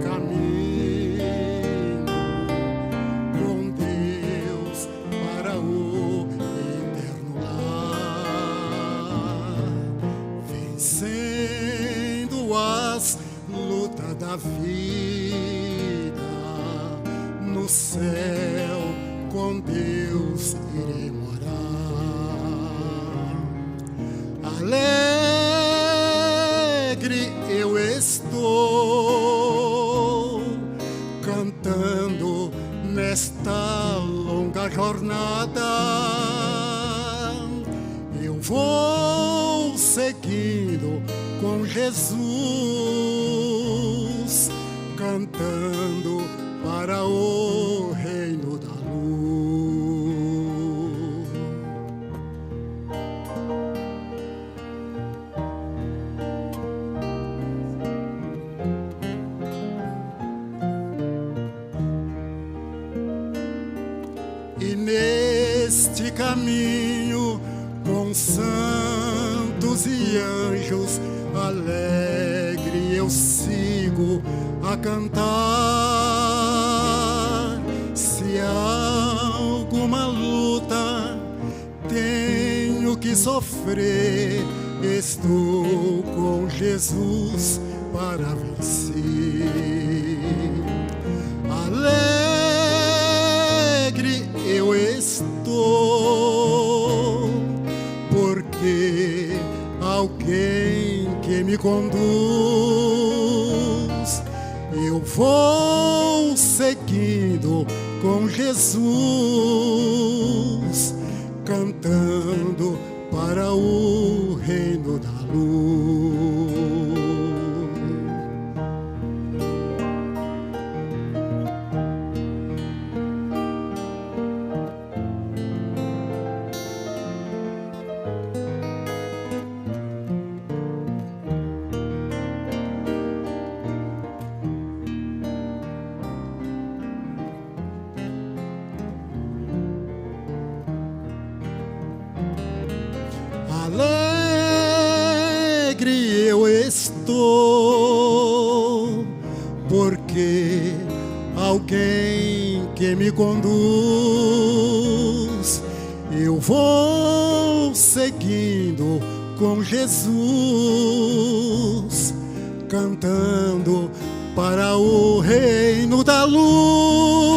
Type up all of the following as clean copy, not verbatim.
caminho com Deus para o eterno lar, vencendo as lutas da vida. No céu com Deus irei morar. Alegre eu estou, cantando nesta longa jornada. Eu vou seguindo com Jesus, cantando para o reino da luz. E neste caminho, com santos e anjos, alegre eu sigo a cantar. Se alguma luta tenho que sofrer, estou com Jesus para vencer. Alegre eu estou, porque alguém que me conduz. Eu vou seguindo com Jesus, cantando para o reino da luz. Alegre eu estou, porque alguém que me conduz. Eu vou seguindo com Jesus, cantando para o reino da luz.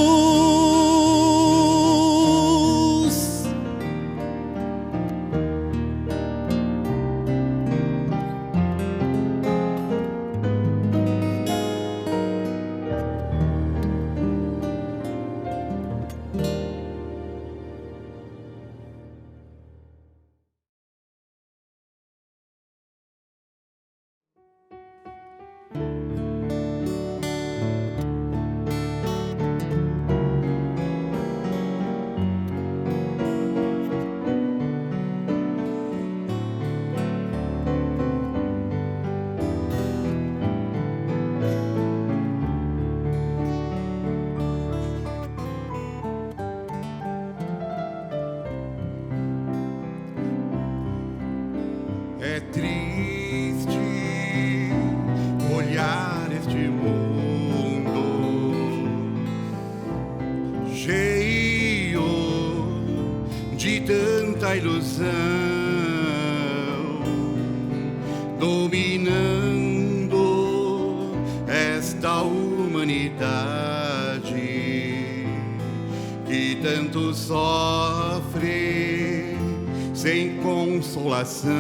É triste olhar este mundo cheio de tanta ilusão, dominando esta humanidade que tanto sofre sem consolação.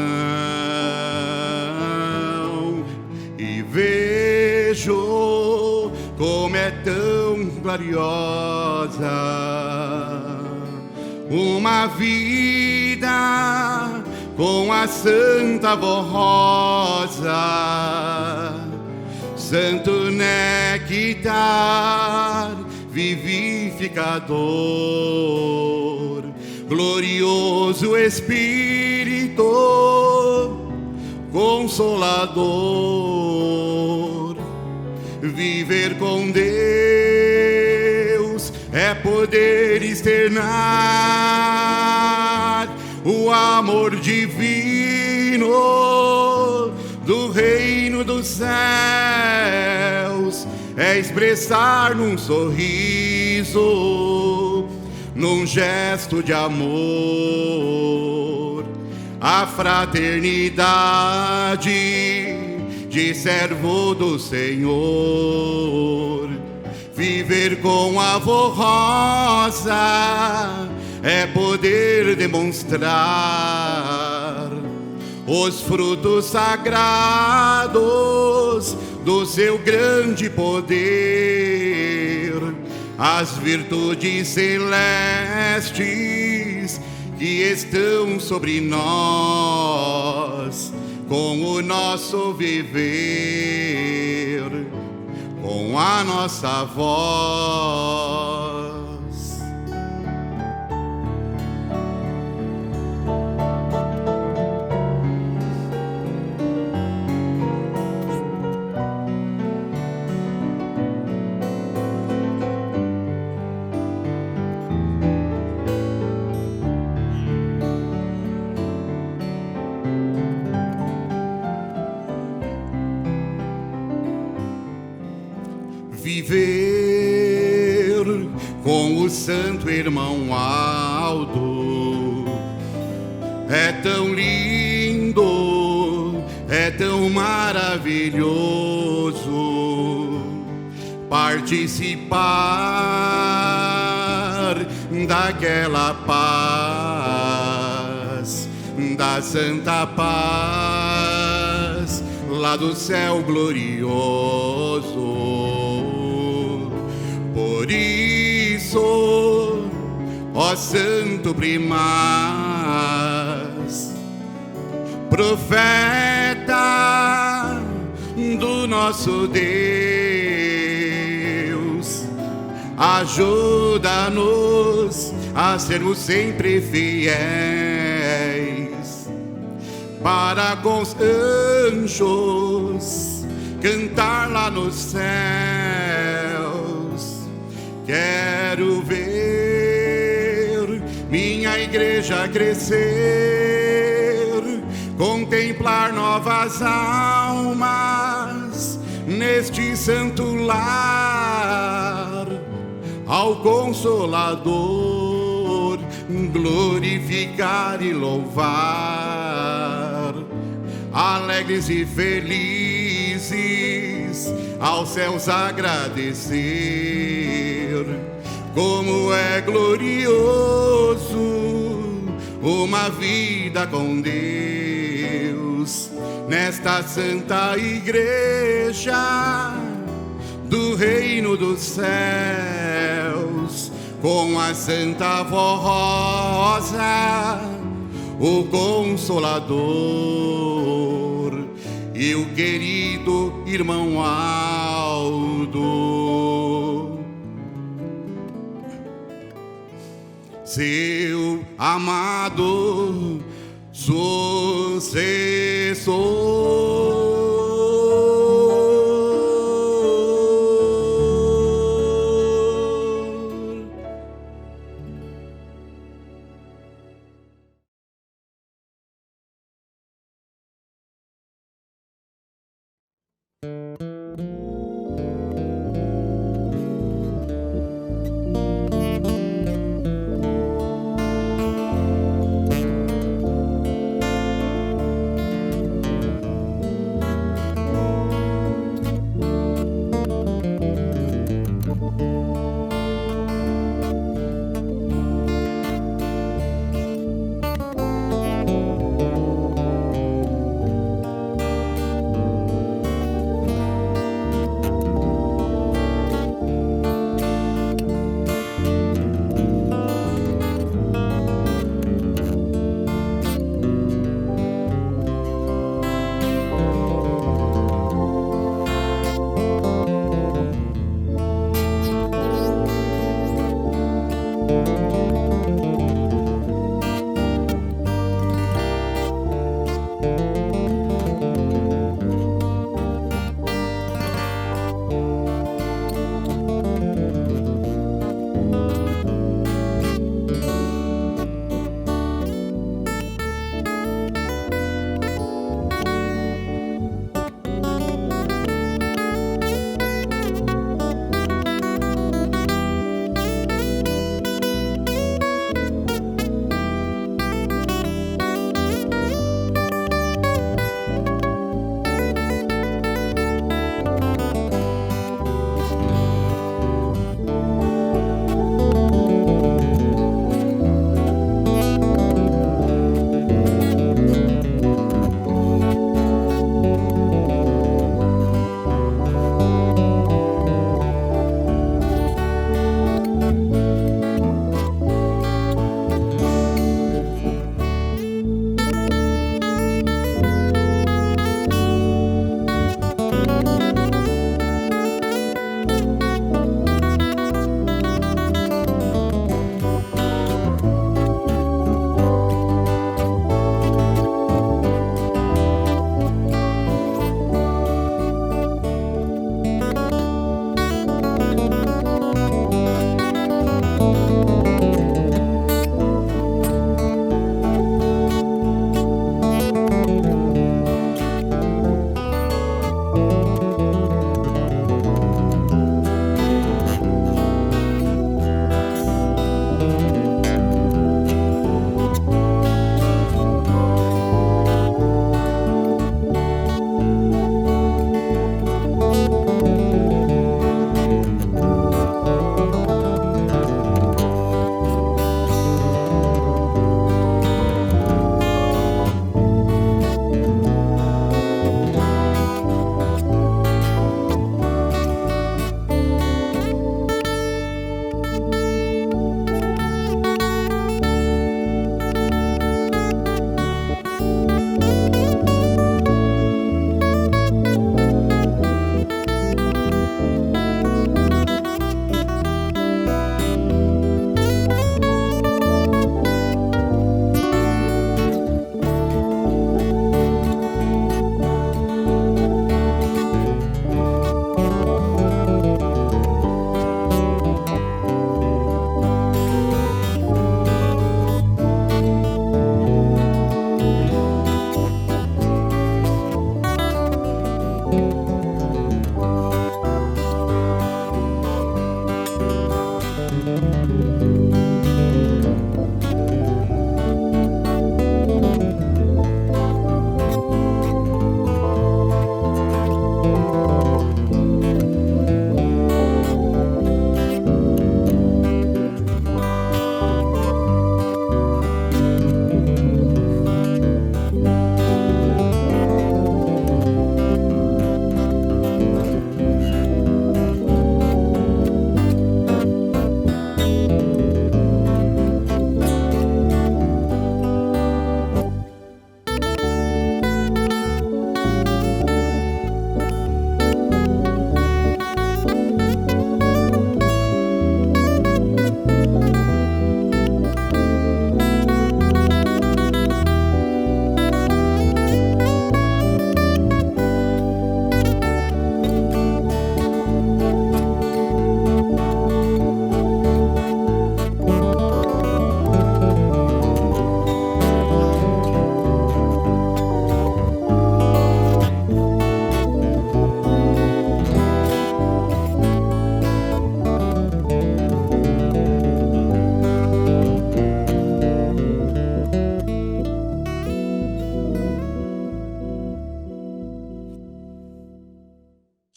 E vejo como é tão gloriosa uma vida com a Santa Voz Rosa, santo néctar vivificador, glorioso Espírito Consolador. Viver com Deus é poder externar o amor divino do reino dos céus. é expressar num sorriso, num gesto de amor, a fraternidade de servo do Senhor. Viver com a avó Rosa é poder demonstrar os frutos sagrados do seu grande poder, as virtudes celestes que estão sobre nós, com o nosso viver, com a nossa voz. Viver com o santo irmão Aldo é tão lindo, é tão maravilhoso. Participar daquela paz, da santa paz lá do céu glorioso. Por isso, ó Santo Primaz, profeta do nosso Deus, ajuda-nos a sermos sempre fiéis, para com os anjos cantar lá nos céus. Quero ver minha igreja crescer, contemplar novas almas neste santo lar, ao Consolador glorificar e louvar, alegres e felizes aos céus agradecer. Como é glorioso uma vida com Deus nesta santa igreja do reino dos céus, com a Santa Avó Rosa, o Consolador, e o querido irmão Aldo, seu amado sucessor.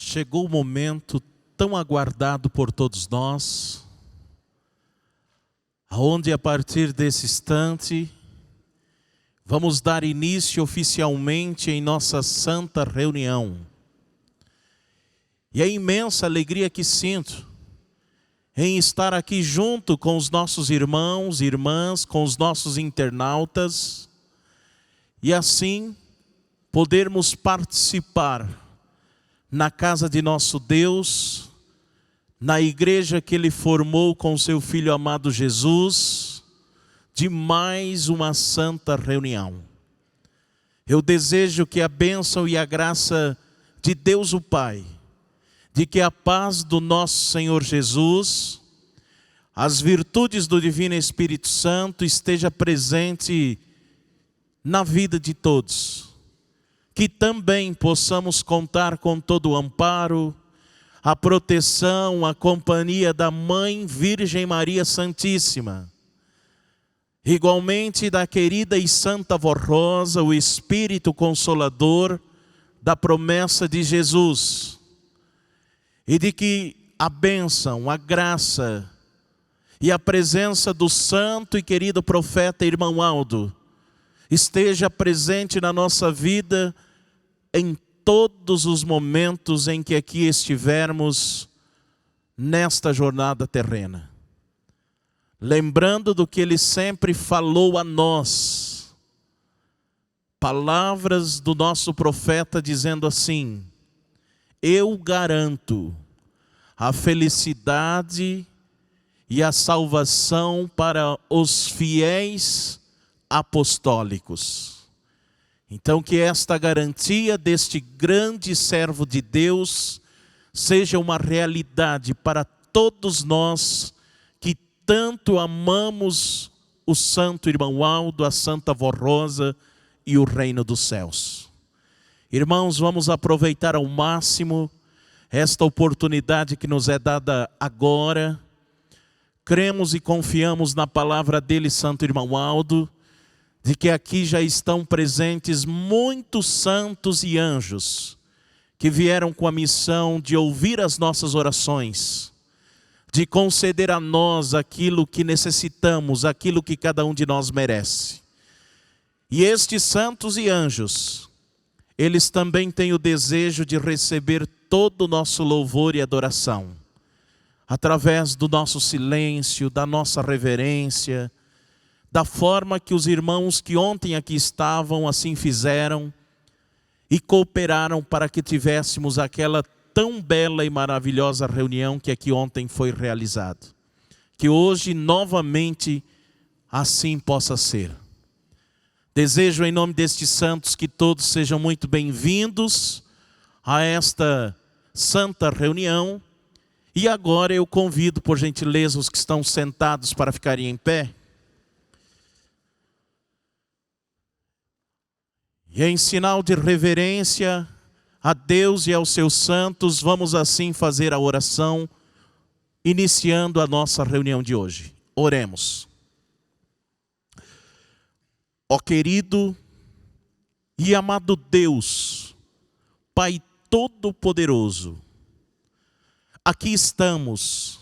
Chegou o momento tão aguardado por todos nós, onde a partir desse instante vamos dar início oficialmente em nossa santa reunião. E a imensa alegria que sinto em estar aqui junto com os nossos irmãos e irmãs, com os nossos internautas, e assim podermos participar na casa de nosso Deus, na igreja que Ele formou com seu Filho amado Jesus, de mais uma santa reunião. Eu desejo que a bênção e a graça de Deus o Pai, de que a paz do nosso Senhor Jesus, as virtudes do Divino Espírito Santo esteja presente na vida de todos. Que também possamos contar com todo o amparo, a proteção, a companhia da Mãe Virgem Maria Santíssima. Igualmente da querida e santa Vó Rosa, o Espírito Consolador da promessa de Jesus. E de que a bênção, a graça e a presença do santo e querido profeta Irmão Aldo esteja presente na nossa vida em todos os momentos em que aqui estivermos nesta jornada terrena. Lembrando do que Ele sempre falou a nós, palavras do nosso profeta dizendo assim: eu garanto a felicidade e a salvação para os fiéis apostólicos. Então que esta garantia deste grande servo de Deus seja uma realidade para todos nós que tanto amamos o santo Irmão Aldo, a santa Vó Rosa e o reino dos céus. Irmãos, vamos aproveitar ao máximo esta oportunidade que nos é dada agora. Cremos e confiamos na palavra dele, santo Irmão Aldo, de que aqui já estão presentes muitos santos e anjos que vieram com a missão de ouvir as nossas orações, de conceder a nós aquilo que necessitamos, aquilo que cada um de nós merece. E estes santos e anjos, eles também têm o desejo de receber todo o nosso louvor e adoração, através do nosso silêncio, da nossa reverência, da forma que os irmãos que ontem aqui estavam assim fizeram e cooperaram para que tivéssemos aquela tão bela e maravilhosa reunião que aqui ontem foi realizada. Que hoje novamente assim possa ser. Desejo em nome destes santos que todos sejam muito bem-vindos a esta santa reunião. E agora eu convido, por gentileza, os que estão sentados para ficarem em pé. E em sinal de reverência a Deus e aos seus santos, vamos assim fazer a oração, iniciando a nossa reunião de hoje. Oremos. Ó querido e amado Deus, Pai Todo-Poderoso, aqui estamos,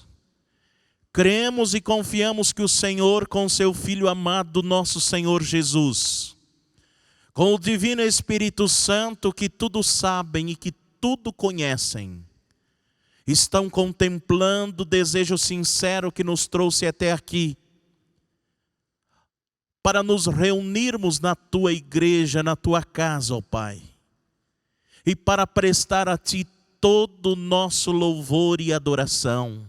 cremos e confiamos que o Senhor, com seu Filho amado, nosso Senhor Jesus, com o Divino Espírito Santo, que tudo sabem e que tudo conhecem, estão contemplando o desejo sincero que nos trouxe até aqui, para nos reunirmos na Tua igreja, na Tua casa, ó Pai, e para prestar a Ti todo o nosso louvor e adoração.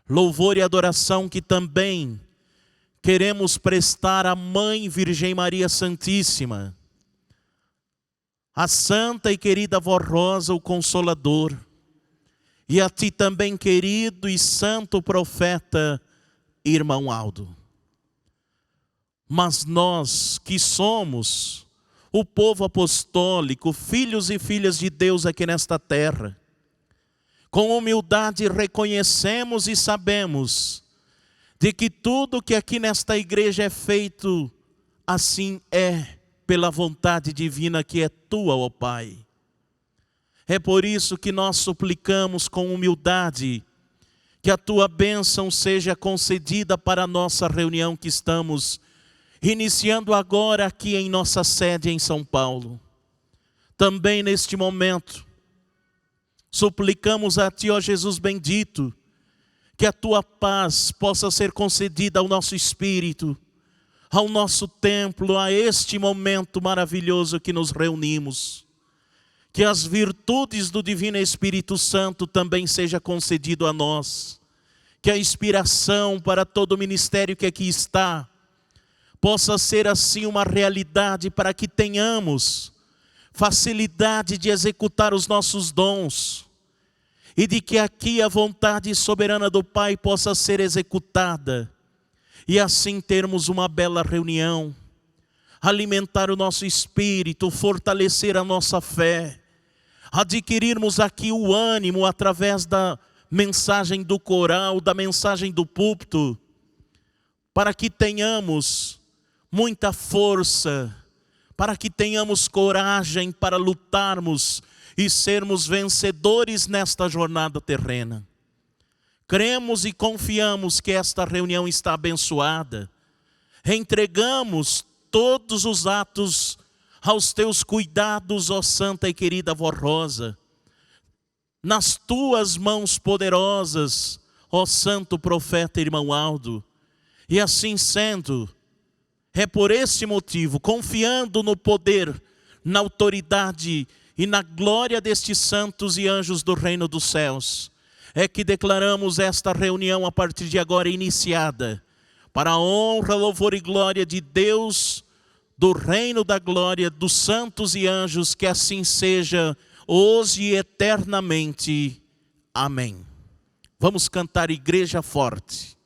Louvor e adoração que também queremos prestar à Mãe Virgem Maria Santíssima, a santa e querida Vó Rosa, o Consolador, e a Ti também, querido e santo profeta, Irmão Aldo. Mas nós que somos o povo apostólico, filhos e filhas de Deus aqui nesta terra, com humildade reconhecemos e sabemos de que tudo que aqui nesta igreja é feito, assim é pela vontade divina que é Tua, ó Pai. É por isso que nós suplicamos com humildade que a tua bênção seja concedida para a nossa reunião que estamos iniciando agora aqui em nossa sede em São Paulo. Também neste momento, suplicamos a ti, ó Jesus bendito, que a tua paz possa ser concedida ao nosso espírito, ao nosso templo, a este momento maravilhoso que nos reunimos. Que as virtudes do Divino Espírito Santo também seja concedido a nós. Que a inspiração para todo o ministério que aqui está possa ser assim uma realidade para que tenhamos facilidade de executar os nossos dons e de que aqui a vontade soberana do Pai possa ser executada e assim termos uma bela reunião, alimentar o nosso espírito, fortalecer a nossa fé, adquirirmos aqui o ânimo através da mensagem do coral, da mensagem do púlpito, para que tenhamos muita força, para que tenhamos coragem para lutarmos e sermos vencedores nesta jornada terrena. Cremos e confiamos que esta reunião está abençoada. Entregamos todos os atos aos teus cuidados, ó Santa e querida Vó Rosa. Nas tuas mãos poderosas, ó Santo Profeta Irmão Aldo. E assim sendo, é por esse motivo, confiando no poder, na autoridade e na glória destes santos e anjos do reino dos céus, é que declaramos esta reunião a partir de agora iniciada, para a honra, louvor e glória de Deus, do reino da glória, dos santos e anjos, que assim seja, hoje e eternamente. Amém. Vamos cantar Igreja Forte.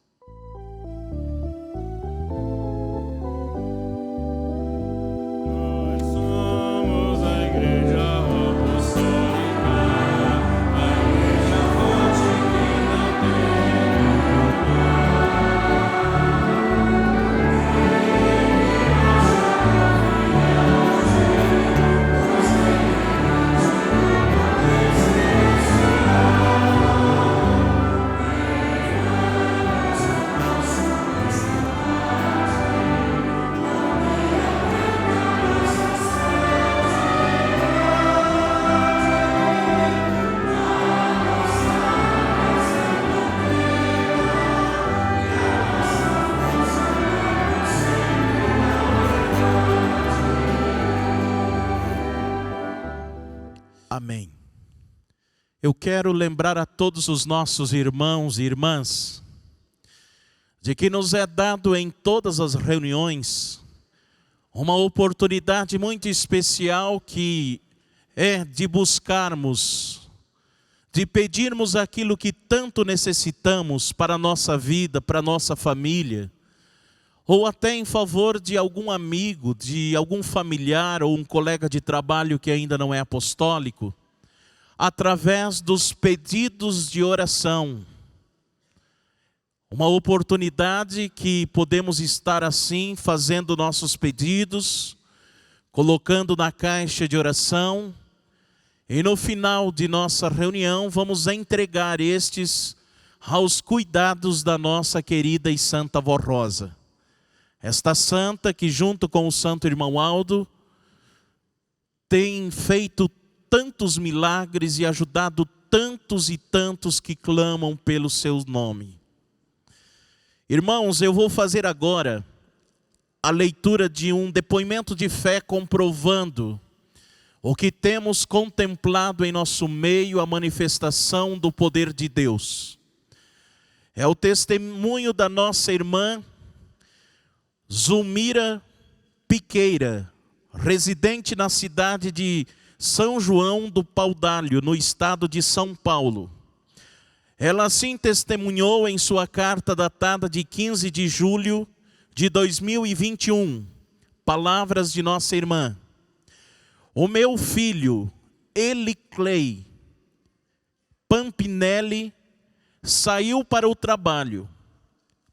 Amém. Eu quero lembrar a todos os nossos irmãos e irmãs de que nos é dado em todas as reuniões uma oportunidade muito especial, que é de buscarmos, de pedirmos aquilo que tanto necessitamos para a nossa vida, para a nossa família, ou até em favor de algum amigo, de algum familiar ou um colega de trabalho que ainda não é apostólico, através dos pedidos de oração. Uma oportunidade que podemos estar assim, fazendo nossos pedidos, colocando na caixa de oração, e no final de nossa reunião vamos entregar estes aos cuidados da nossa querida e santa Vó Rosa. Esta santa que junto com o santo irmão Aldo tem feito tantos milagres e ajudado tantos e tantos que clamam pelo seu nome. Irmãos, eu vou fazer agora a leitura de um depoimento de fé comprovando o que temos contemplado em nosso meio, a manifestação do poder de Deus. É o testemunho da nossa irmã Zulmira Piqueira, residente na cidade de São João do Paudalho, no estado de São Paulo. Ela assim testemunhou em sua carta datada de 15 de julho de 2021, palavras de nossa irmã. O meu filho, Eliclei Pampinelli, saiu para o trabalho,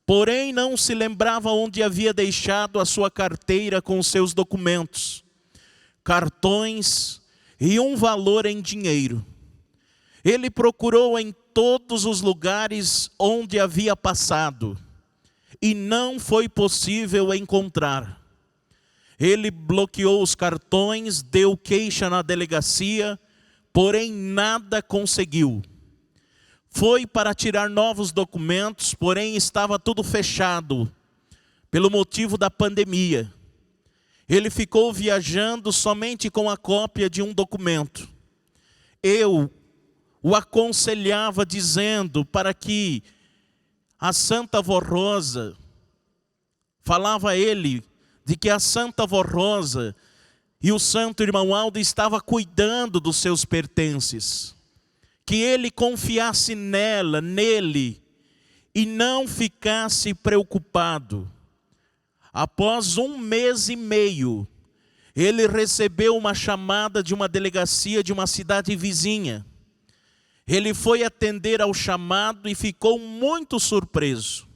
porém não se lembrava onde havia deixado a sua carteira com seus documentos, cartões e um valor em dinheiro. Ele procurou em todos os lugares onde havia passado e não foi possível encontrar. Ele bloqueou os cartões, deu queixa na delegacia, porém nada conseguiu. Foi para tirar novos documentos, porém estava tudo fechado pelo motivo da pandemia. Ele ficou viajando somente com a cópia de um documento. Eu o aconselhava dizendo para que a Santa Vó Rosa, falava a ele de que a Santa Vó Rosa e o Santo Irmão Aldo estava cuidando dos seus pertences, que ele confiasse nele e não ficasse preocupado. Após 1 mês e meio, ele recebeu uma chamada de uma delegacia de uma cidade vizinha. Ele foi atender ao chamado e ficou muito surpreso,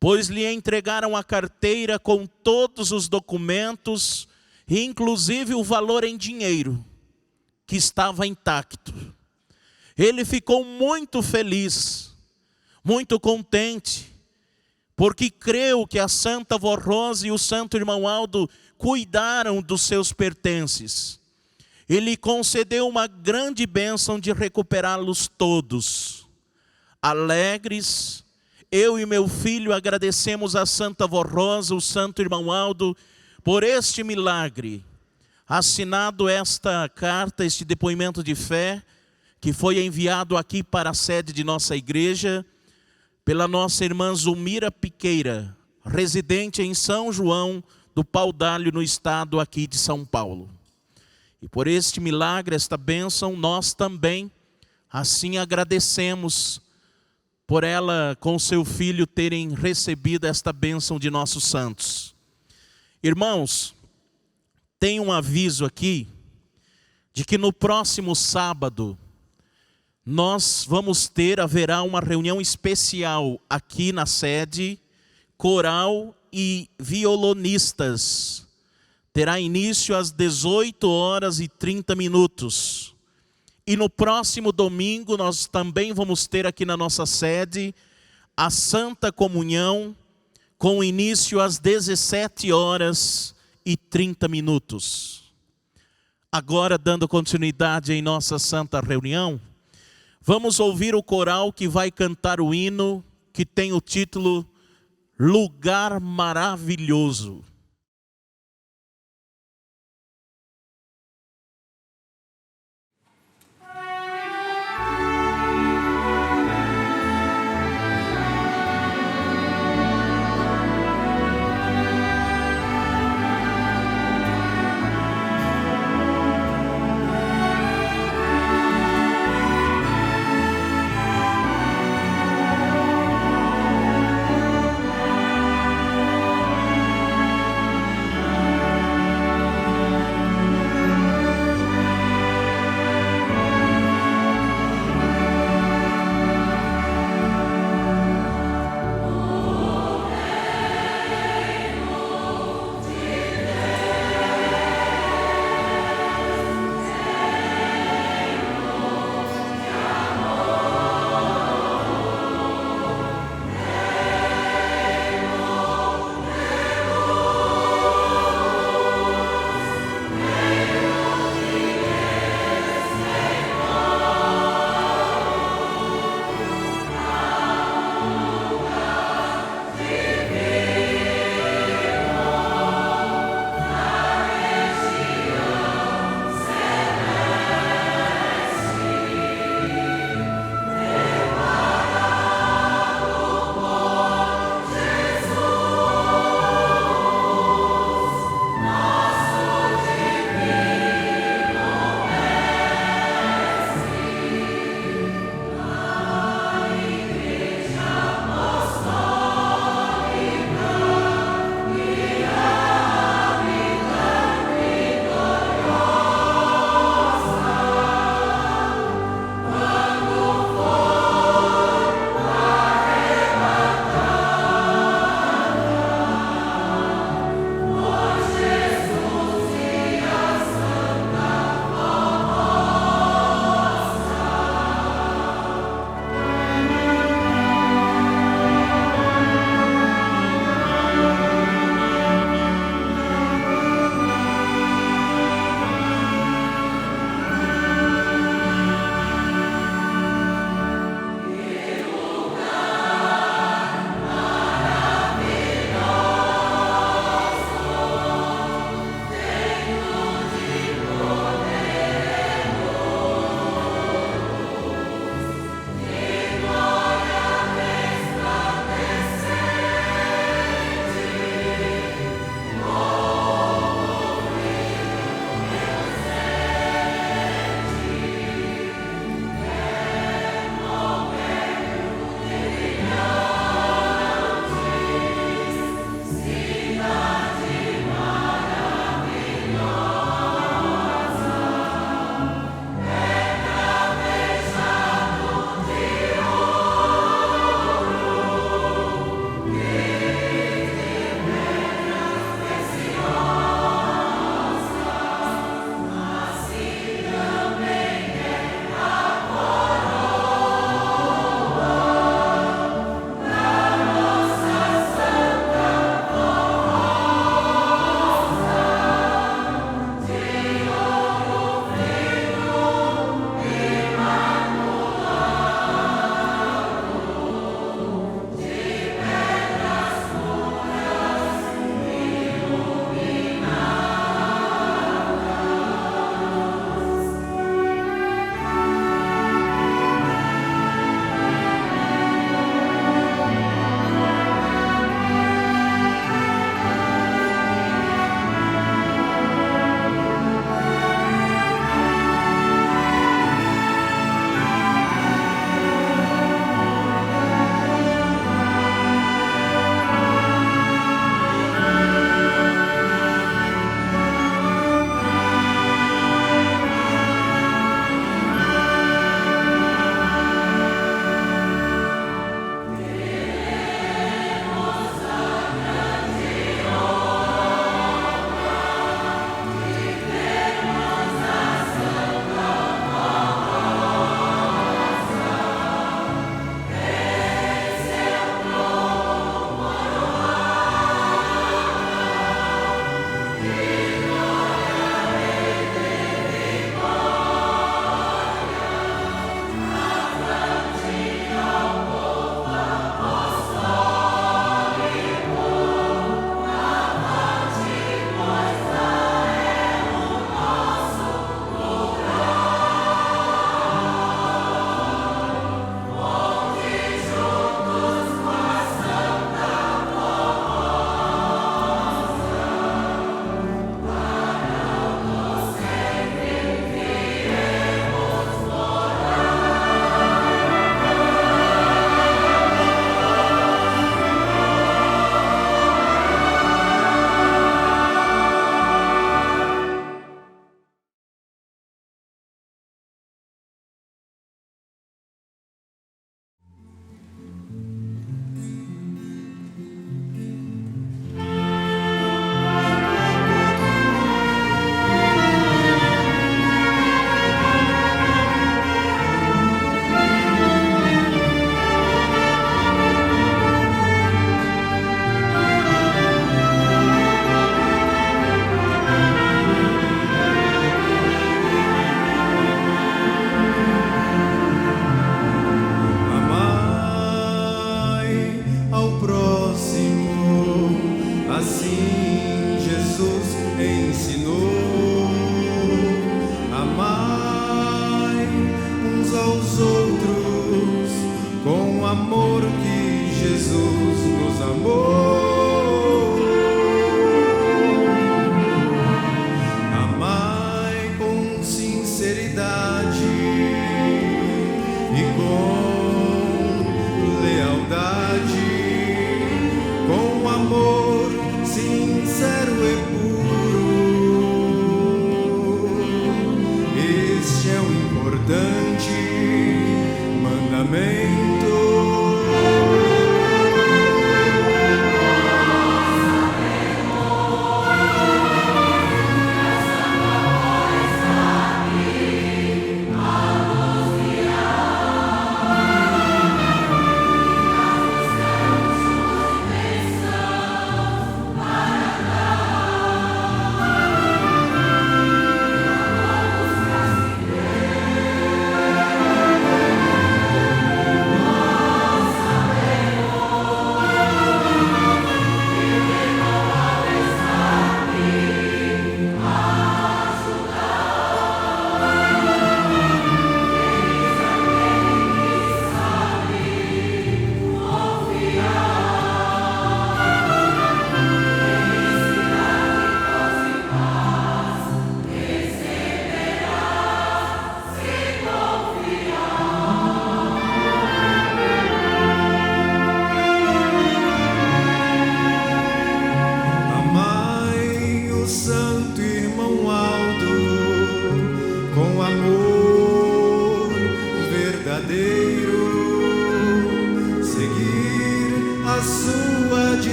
pois lhe entregaram a carteira com todos os documentos, inclusive o valor em dinheiro, que estava intacto. Ele ficou muito feliz, muito contente, porque creu que a Santa Vó Rosa e o Santo Irmão Aldo cuidaram dos seus pertences. Ele concedeu uma grande bênção de recuperá-los todos. Alegres, eu e meu filho agradecemos a Santa Vó Rosa, o Santo Irmão Aldo, por este milagre. Assinado esta carta, este depoimento de fé, que foi enviado aqui para a sede de nossa igreja, pela nossa irmã Zulmira Piqueira, residente em São João do Pau-d'Alho, no estado aqui de São Paulo. E por este milagre, esta bênção, nós também assim agradecemos por ela com seu filho terem recebido esta bênção de nossos santos. Irmãos, tem um aviso aqui de que no próximo sábado haverá uma reunião especial aqui na sede, coral e violonistas. Terá início às 18h30. E no próximo domingo nós também vamos ter aqui na nossa sede a Santa Comunhão, com início às 17h30. Agora, dando continuidade em nossa santa reunião, vamos ouvir o coral que vai cantar o hino que tem o título Lugar Maravilhoso. amor que Jesus nos amou. Amai com sinceridade e com lealdade, com amor sincero e puro. Este é o importante mandamento.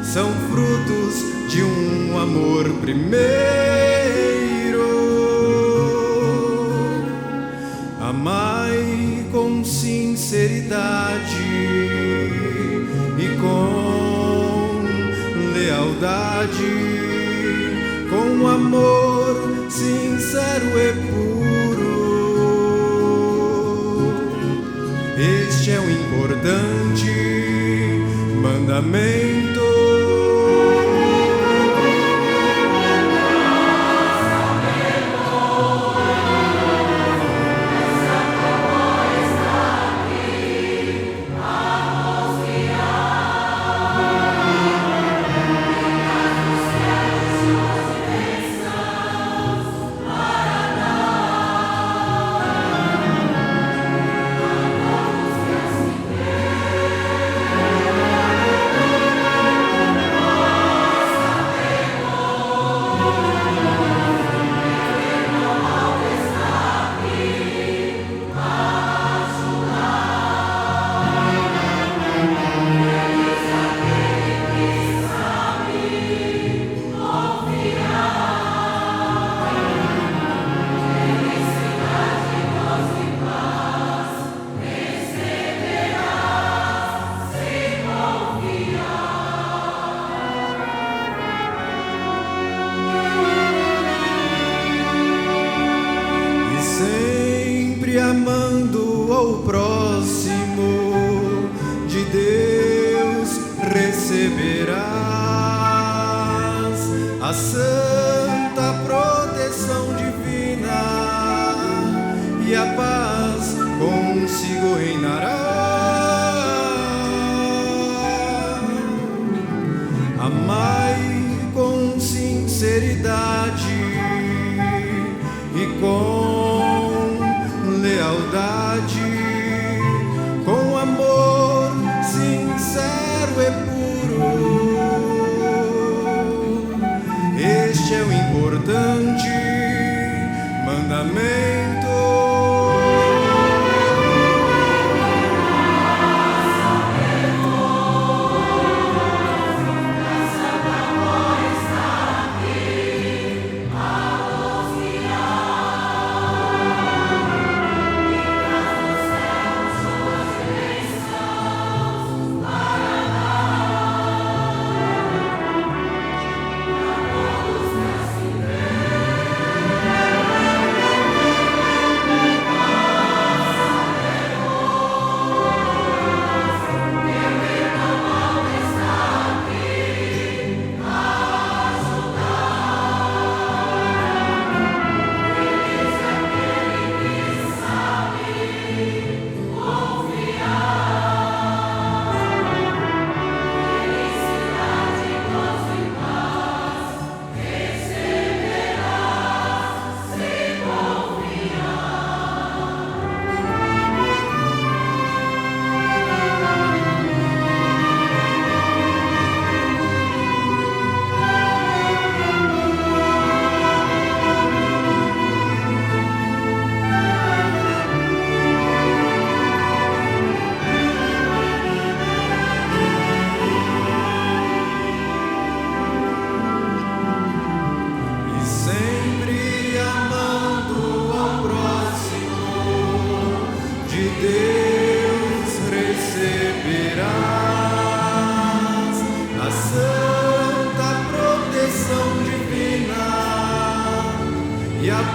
São frutos de um amor primeiro. Amai com sinceridade e com lealdade, com amor sincero e puro. Este é o importante mandamento. Amando ao próximo, de Deus receberás a santa proteção divina, e a paz consigo reinará. Amai com sinceridade e com lealdade, com amor sincero e puro. Este é o importante mandamento.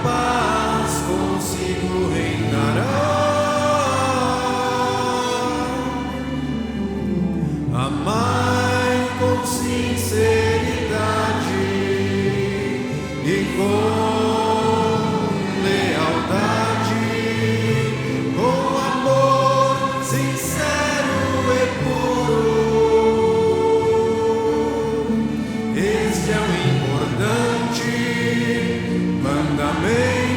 paz consigo reinará. Amai com sinceridade e com lealdade, com amor sincero e puro. Este é um importante mandamento.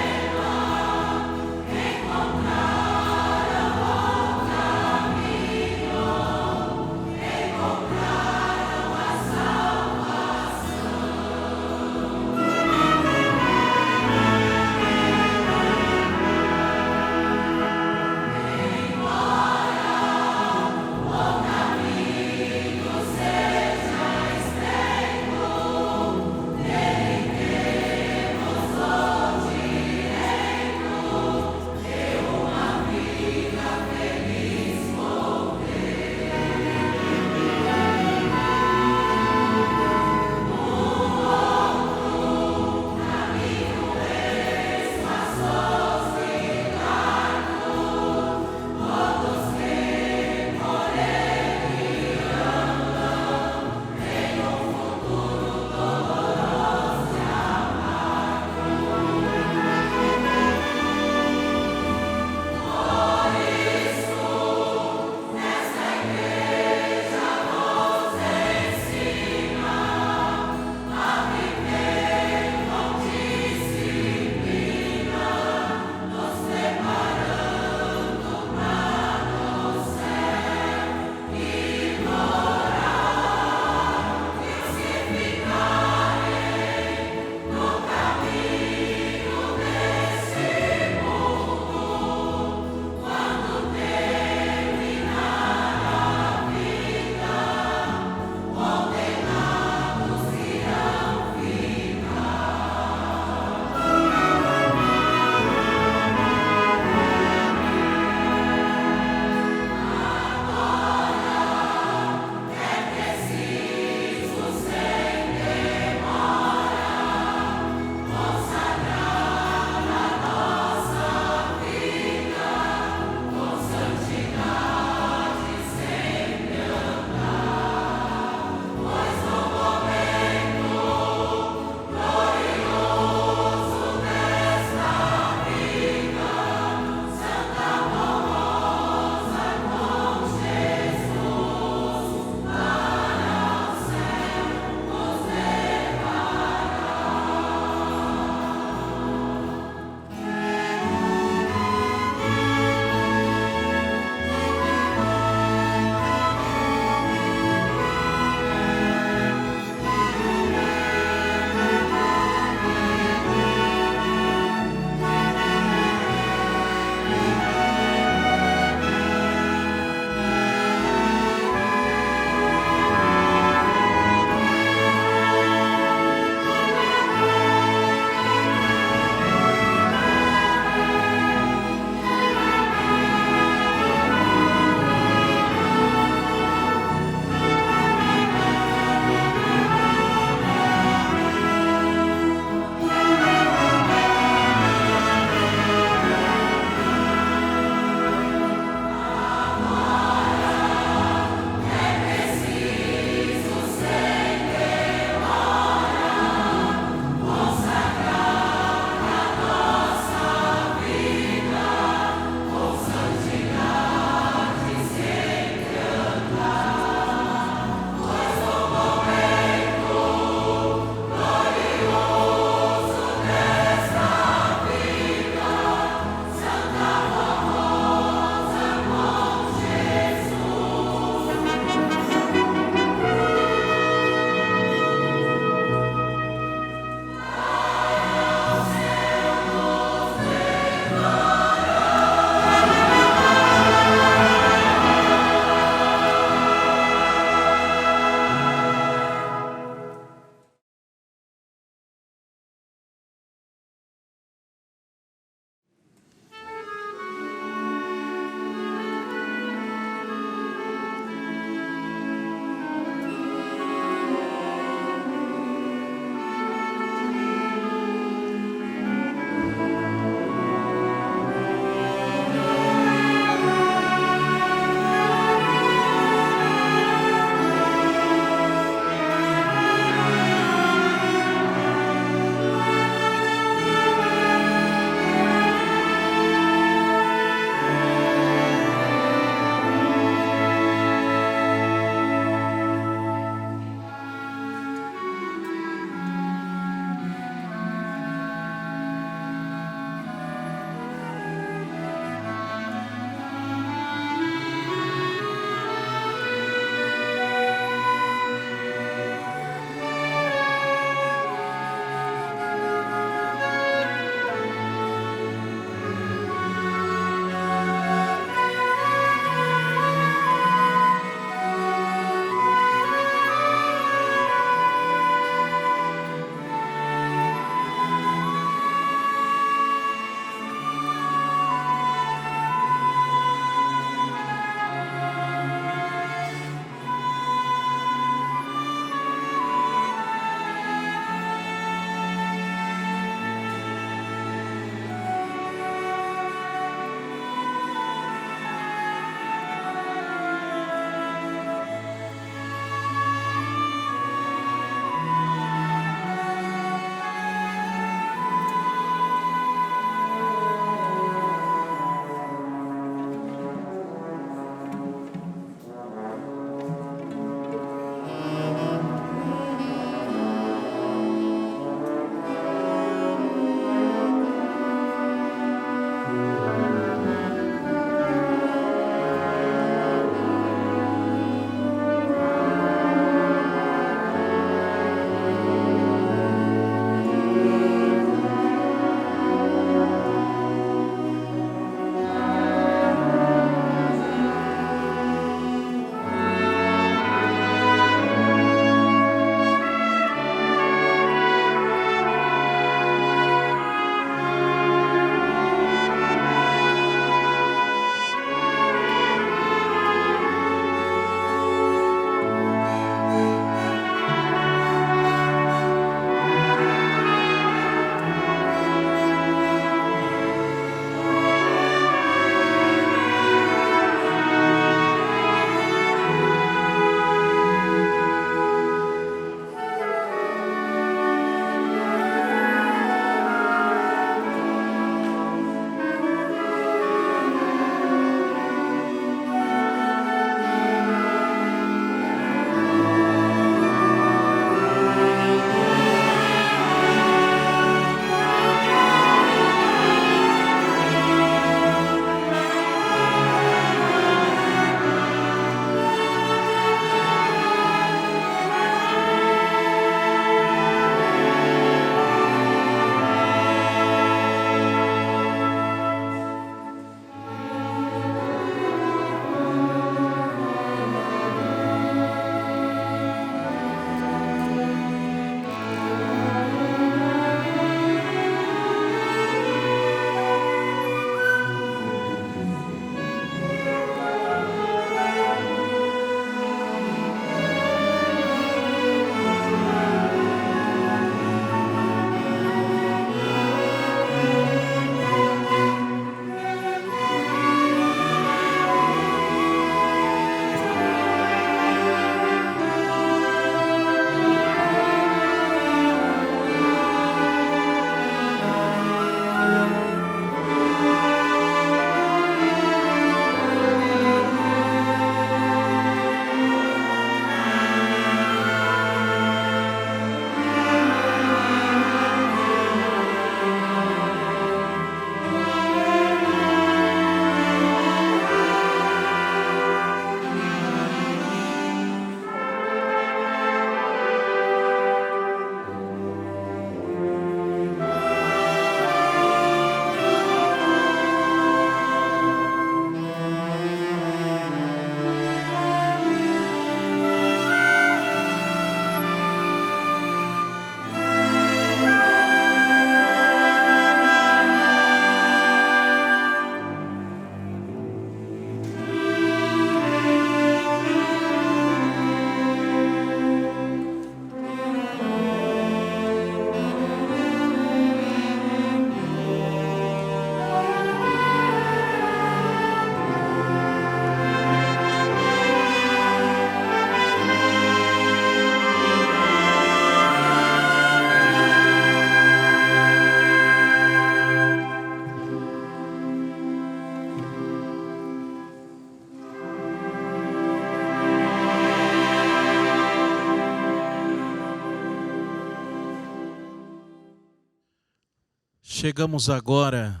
Chegamos agora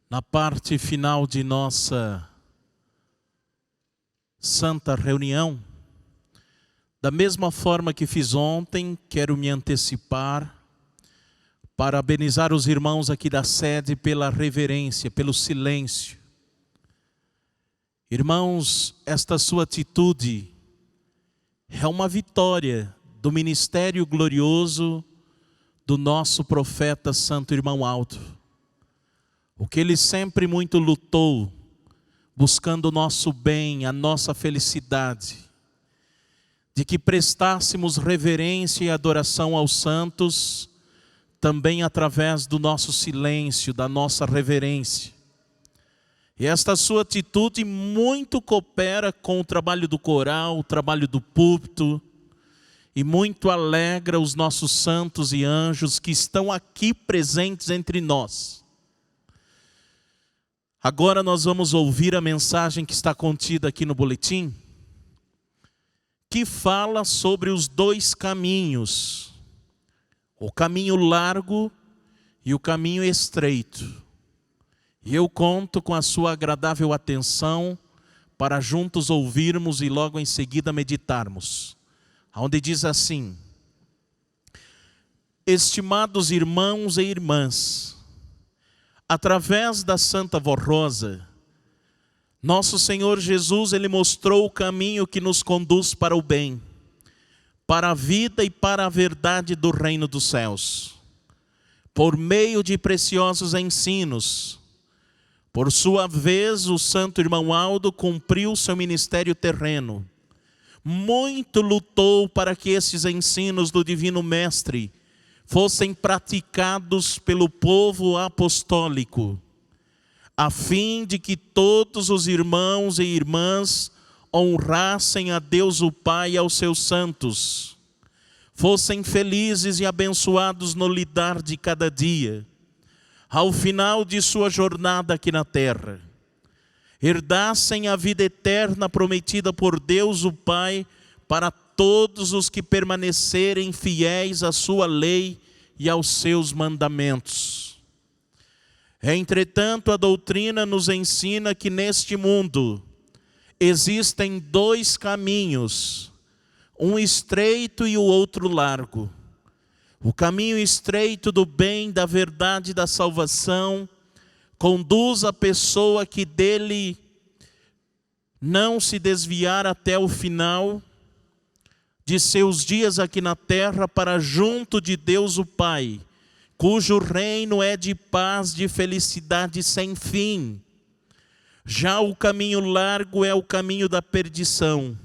na parte final de nossa santa reunião. Da mesma forma que fiz ontem, quero me antecipar, parabenizar os irmãos aqui da sede pela reverência, pelo silêncio. Irmãos, esta sua atitude é uma vitória do ministério glorioso do nosso profeta Santo Irmão Aldo. O que ele sempre muito lutou, buscando o nosso bem, a nossa felicidade, de que prestássemos reverência e adoração aos santos, também através do nosso silêncio, da nossa reverência. E esta sua atitude muito coopera com o trabalho do coral, o trabalho do púlpito, e muito alegra os nossos santos e anjos que estão aqui presentes entre nós. Agora nós vamos ouvir a mensagem que está contida aqui no boletim, que fala sobre os dois caminhos, o caminho largo e o caminho estreito. E eu conto com a sua agradável atenção para juntos ouvirmos e logo em seguida meditarmos. Onde diz assim: estimados irmãos e irmãs, através da Santa Voz Rosa, nosso Senhor Jesus, Ele mostrou o caminho que nos conduz para o bem, para a vida e para a verdade do reino dos céus. Por meio de preciosos ensinos, por sua vez o Santo Irmão Aldo cumpriu seu ministério terreno. Muito lutou para que esses ensinos do Divino Mestre fossem praticados pelo povo apostólico, a fim de que todos os irmãos e irmãs honrassem a Deus o Pai e aos seus santos, fossem felizes e abençoados no lidar de cada dia, ao final de sua jornada aqui na terra, herdassem a vida eterna prometida por Deus o Pai para todos os que permanecerem fiéis à sua lei e aos seus mandamentos. Entretanto, a doutrina nos ensina que neste mundo existem dois caminhos, um estreito e o outro largo. O caminho estreito do bem, da verdade e da salvação conduz a pessoa que dele não se desviar até o final de seus dias aqui na terra para junto de Deus o Pai, cujo reino é de paz, de felicidade sem fim. Já o caminho largo é o caminho da perdição,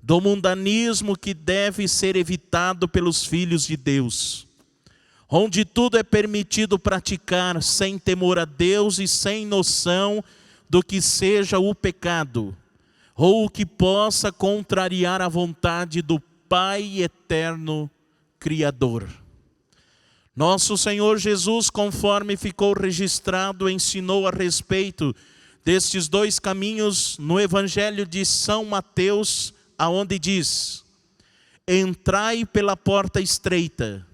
do mundanismo que deve ser evitado pelos filhos de Deus, onde tudo é permitido praticar sem temor a Deus e sem noção do que seja o pecado, ou o que possa contrariar a vontade do Pai eterno Criador. Nosso Senhor Jesus, conforme ficou registrado, ensinou a respeito destes dois caminhos no Evangelho de São Mateus, aonde diz: entrai pela porta estreita,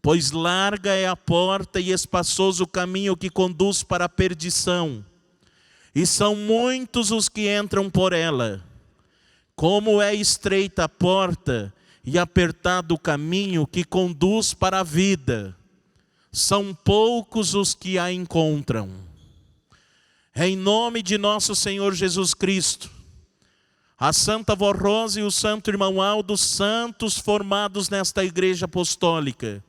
pois larga é a porta e espaçoso o caminho que conduz para a perdição, e são muitos os que entram por ela. Como é estreita a porta e apertado o caminho que conduz para a vida, são poucos os que a encontram. Em nome de nosso Senhor Jesus Cristo, a Santa Voz Rosa e o Santo Irmão Aldo, santos formados nesta igreja apostólica,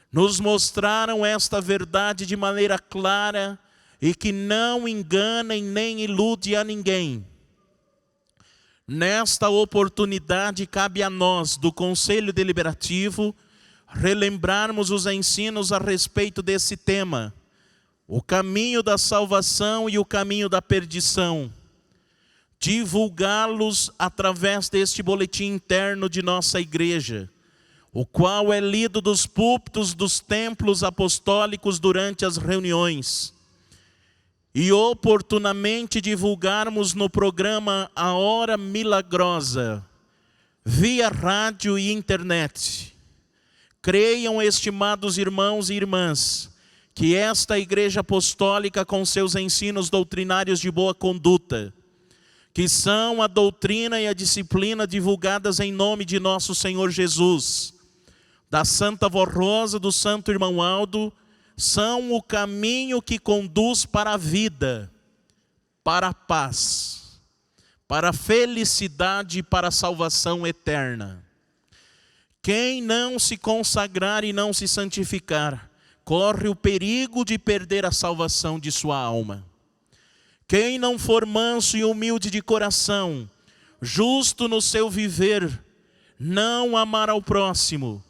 nos mostraram esta verdade de maneira clara e que não enganem nem ilude a ninguém. Nesta oportunidade cabe a nós, do Conselho Deliberativo, relembrarmos os ensinos a respeito desse tema, o caminho da salvação e o caminho da perdição, divulgá-los através deste boletim interno de nossa igreja, o qual é lido dos púlpitos dos templos apostólicos durante as reuniões, e oportunamente divulgarmos no programa A Hora Milagrosa, via rádio e internet. Creiam, estimados irmãos e irmãs, que esta Igreja Apostólica, com seus ensinos doutrinários de boa conduta, que são a doutrina e a disciplina divulgadas em nome de nosso Senhor Jesus, da Santa Vó Rosa, do Santo Irmão Aldo, são o caminho que conduz para a vida, para a paz, para a felicidade e para a salvação eterna. Quem não se consagrar e não se santificar, corre o perigo de perder a salvação de sua alma. Quem não for manso e humilde de coração, justo no seu viver, não amar ao próximo,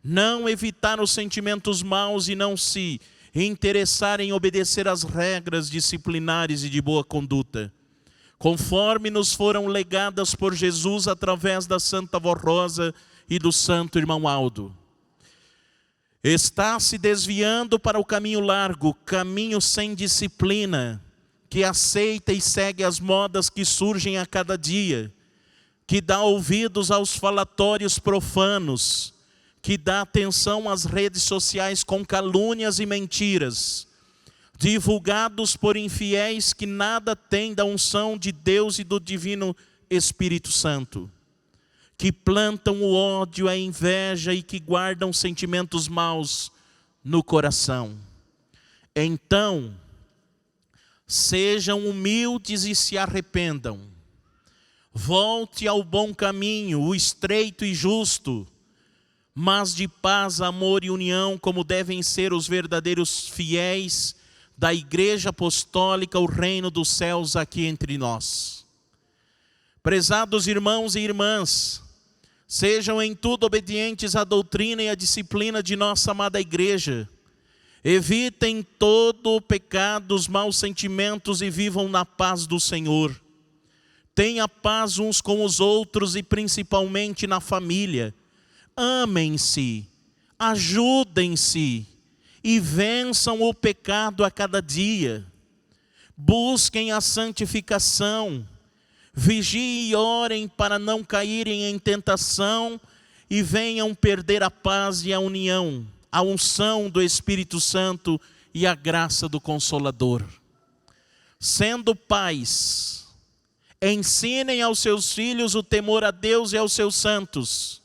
não evitar os sentimentos maus e não se interessar em obedecer às regras disciplinares e de boa conduta, conforme nos foram legadas por Jesus através da Santa Vó Rosa e do Santo Irmão Aldo, está se desviando para o caminho largo, caminho sem disciplina, que aceita e segue as modas que surgem a cada dia, que dá ouvidos aos falatórios profanos, que dá atenção às redes sociais com calúnias e mentiras, divulgados por infiéis que nada têm da unção de Deus e do Divino Espírito Santo, que plantam o ódio, a inveja e que guardam sentimentos maus no coração. Então, sejam humildes e se arrependam. Volte ao bom caminho, o estreito e justo, mas de paz, amor e união, como devem ser os verdadeiros fiéis da Igreja Apostólica, o reino dos céus aqui entre nós. Prezados irmãos e irmãs, sejam em tudo obedientes à doutrina e à disciplina de nossa amada Igreja. Evitem todo o pecado, os maus sentimentos e vivam na paz do Senhor. Tenha paz uns com os outros e principalmente na família. Amem-se, ajudem-se e vençam o pecado a cada dia. Busquem a santificação, vigiem e orem para não caírem em tentação e venham perder a paz e a união, a unção do Espírito Santo e a graça do Consolador. Sendo pais, ensinem aos seus filhos o temor a Deus e aos seus santos.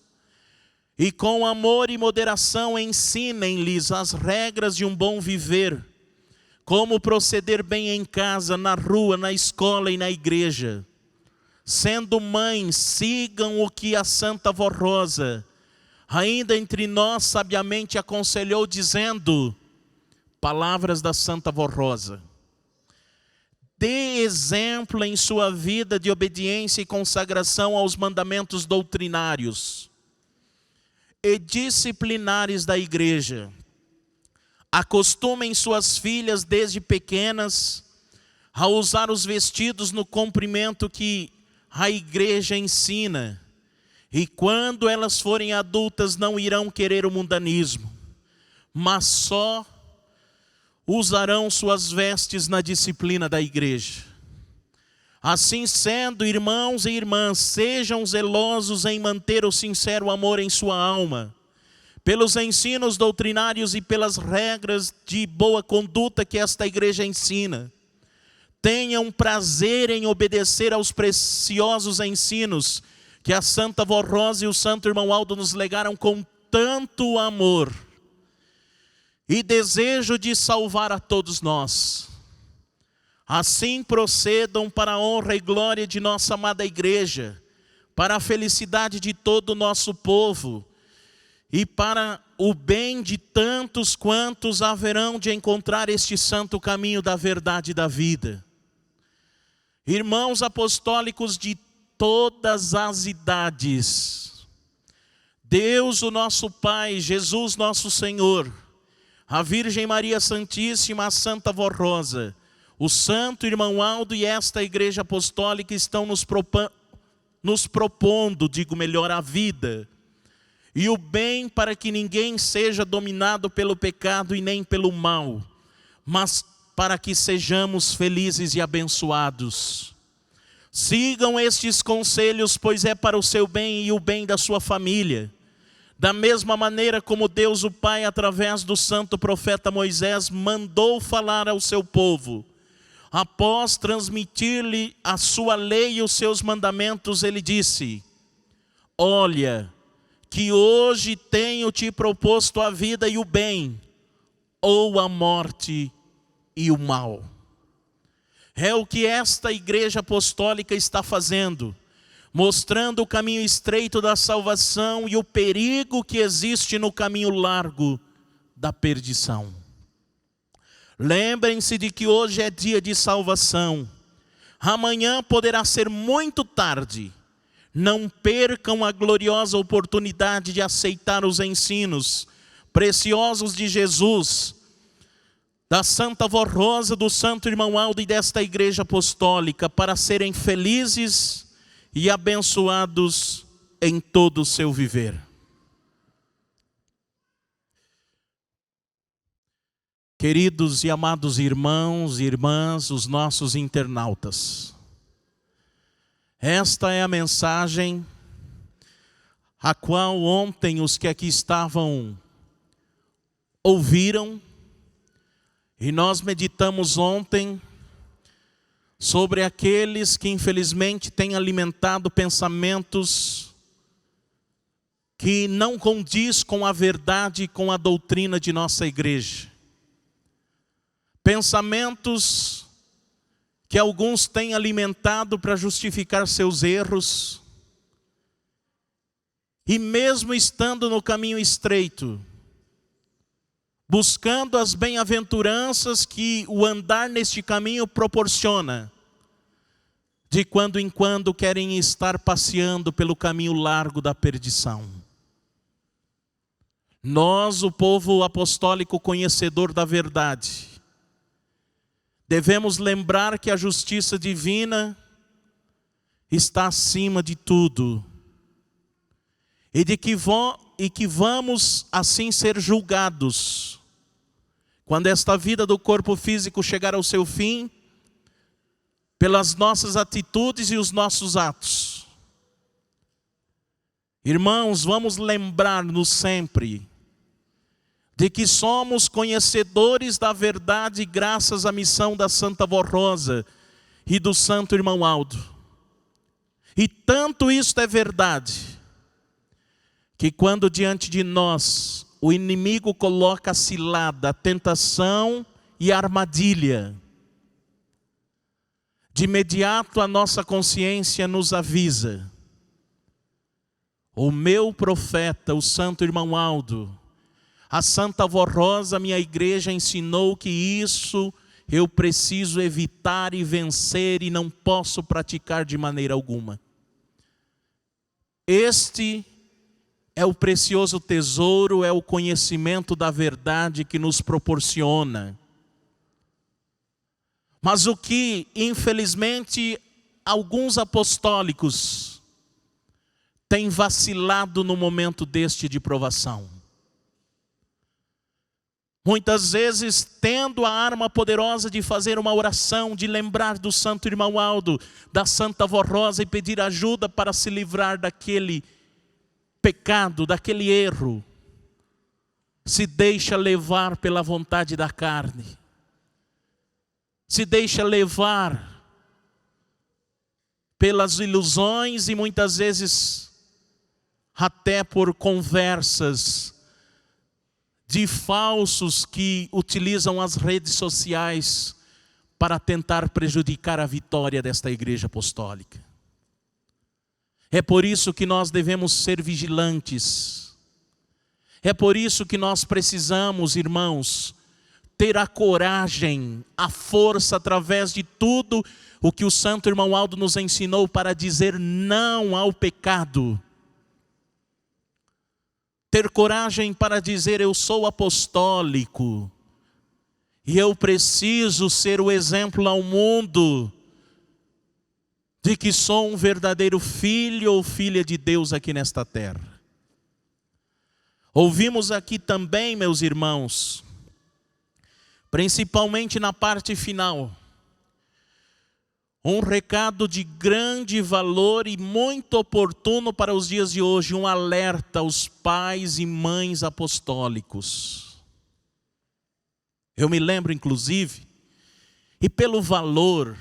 E com amor e moderação ensinem-lhes as regras de um bom viver, como proceder bem em casa, na rua, na escola e na igreja. Sendo mães, sigam o que a Santa Vó Rosa, ainda entre nós, sabiamente aconselhou, dizendo, palavras da Santa Vó Rosa: dê exemplo em sua vida de obediência e consagração aos mandamentos doutrinários e disciplinares da igreja. Acostumem suas filhas desde pequenas a usar os vestidos no comprimento que a igreja ensina. E quando elas forem adultas não irão querer o mundanismo, mas só usarão suas vestes na disciplina da igreja. Assim sendo, irmãos e irmãs, sejam zelosos em manter o sincero amor em sua alma, pelos ensinos doutrinários e pelas regras de boa conduta que esta igreja ensina. Tenham prazer em obedecer aos preciosos ensinos que a Santa Vó Rosa e o Santo Irmão Aldo nos legaram com tanto amor e desejo de salvar a todos nós. Assim procedam para a honra e glória de nossa amada igreja, para a felicidade de todo o nosso povo e para o bem de tantos quantos haverão de encontrar este santo caminho da verdade e da vida. Irmãos apostólicos de todas as idades, Deus o nosso Pai, Jesus nosso Senhor, a Virgem Maria Santíssima, a Santa Vó Rosa, o Santo Irmão Aldo e esta Igreja Apostólica estão nos propondo, a vida e o bem, para que ninguém seja dominado pelo pecado e nem pelo mal, mas para que sejamos felizes e abençoados. Sigam estes conselhos, pois é para o seu bem e o bem da sua família. Da mesma maneira como Deus o Pai, através do santo profeta Moisés, mandou falar ao seu povo, após transmitir-lhe a sua lei e os seus mandamentos, ele disse: olha, que hoje tenho te proposto a vida e o bem, ou a morte e o mal. É o que esta igreja apostólica está fazendo, mostrando o caminho estreito da salvação e o perigo que existe no caminho largo da perdição. Lembrem-se de que hoje é dia de salvação. Amanhã poderá ser muito tarde. Não percam a gloriosa oportunidade de aceitar os ensinos preciosos de Jesus, da Santa Vó Rosa, do Santo Irmão Aldo e desta igreja apostólica, para serem felizes e abençoados em todo o seu viver. Queridos e amados irmãos e irmãs, os nossos internautas, esta é a mensagem a qual ontem os que aqui estavam ouviram, e nós meditamos ontem sobre aqueles que infelizmente têm alimentado pensamentos que não condiz com a verdade e com a doutrina de nossa igreja. Pensamentos que alguns têm alimentado para justificar seus erros, e mesmo estando no caminho estreito, buscando as bem-aventuranças que o andar neste caminho proporciona, de quando em quando querem estar passeando pelo caminho largo da perdição. Nós, o povo apostólico conhecedor da verdade, devemos lembrar que a justiça divina está acima de tudo, e de que vamos assim ser julgados quando esta vida do corpo físico chegar ao seu fim, pelas nossas atitudes e os nossos atos. Irmãos, vamos lembrar-nos sempre de que somos conhecedores da verdade graças à missão da Santa Vó Rosa e do Santo Irmão Aldo. E tanto isto é verdade, que quando diante de nós o inimigo coloca a cilada, a tentação e a armadilha, de imediato a nossa consciência nos avisa: o meu profeta, o Santo Irmão Aldo, a Santa Vó Rosa, minha igreja, ensinou que isso eu preciso evitar e vencer e não posso praticar de maneira alguma. Este é o precioso tesouro, é o conhecimento da verdade que nos proporciona. Mas o que, infelizmente, alguns apostólicos têm vacilado no momento deste de provação. Muitas vezes tendo a arma poderosa de fazer uma oração, de lembrar do Santo Irmão Aldo, da Santa Vó Rosa e pedir ajuda para se livrar daquele pecado, daquele erro, se deixa levar pela vontade da carne, se deixa levar pelas ilusões e muitas vezes até por conversas de falsos que utilizam as redes sociais para tentar prejudicar a vitória desta igreja apostólica. É por isso que nós devemos ser vigilantes. É por isso que nós precisamos, irmãos, ter a coragem, a força através de tudo o que o Santo Irmão Aldo nos ensinou para dizer não ao pecado. Ter coragem para dizer: eu sou apostólico e eu preciso ser o exemplo ao mundo de que sou um verdadeiro filho ou filha de Deus aqui nesta terra. Ouvimos aqui também, meus irmãos, principalmente na parte final, Um recado de grande valor e muito oportuno para os dias de hoje, um alerta aos pais e mães apostólicos. Eu me lembro, inclusive, e pelo valor,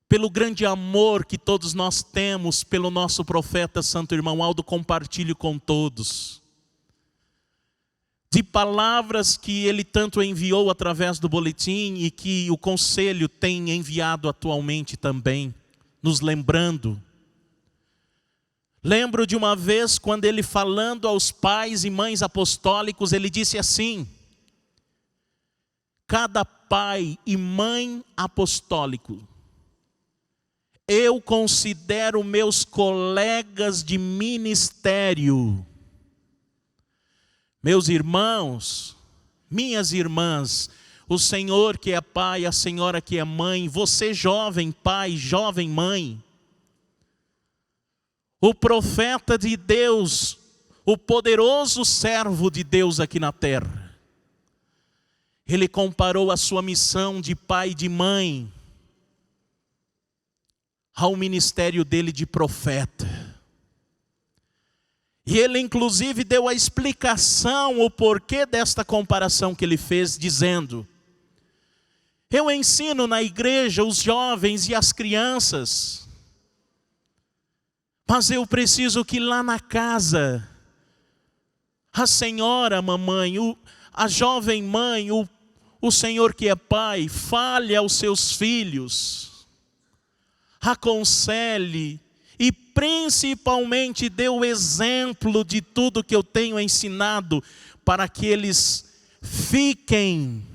pelo grande amor que todos nós temos pelo nosso profeta Santo Irmão Aldo, compartilho com todos. De palavras que ele tanto enviou através do boletim e que o conselho tem enviado atualmente também, nos lembrando. Lembro de uma vez quando ele, falando aos pais e mães apostólicos, ele disse assim: cada pai e mãe apostólico, eu considero meus colegas de ministério. Meus irmãos, minhas irmãs, o Senhor que é pai, a senhora que é mãe, você jovem pai, jovem mãe, o profeta de Deus, o poderoso servo de Deus aqui na terra, ele comparou a sua missão de pai e de mãe ao ministério dele de profeta. E ele inclusive deu a explicação, o porquê desta comparação que ele fez, dizendo: eu ensino na igreja os jovens e as crianças, mas eu preciso que lá na casa, a senhora, a mamãe, a jovem mãe, o senhor que é pai, fale aos seus filhos, aconselhe, e principalmente dê o exemplo de tudo que eu tenho ensinado, para que eles fiquem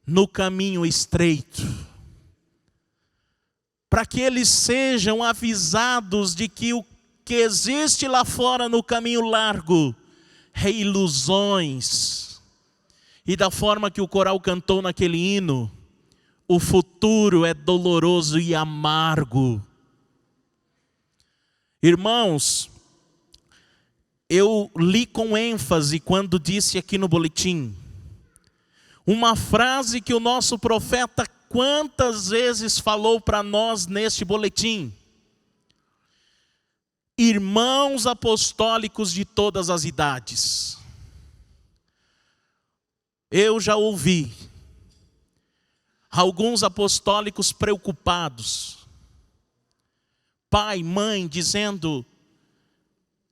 no caminho estreito, para que eles sejam avisados de que o que existe lá fora no caminho largo é ilusões. E da forma que o coral cantou naquele hino, o futuro é doloroso e amargo. Irmãos, eu li com ênfase quando disse aqui no boletim, uma frase que o nosso profeta quantas vezes falou para nós neste boletim: irmãos apostólicos de todas as idades. Eu já ouvi alguns apostólicos preocupados, pai, mãe, dizendo: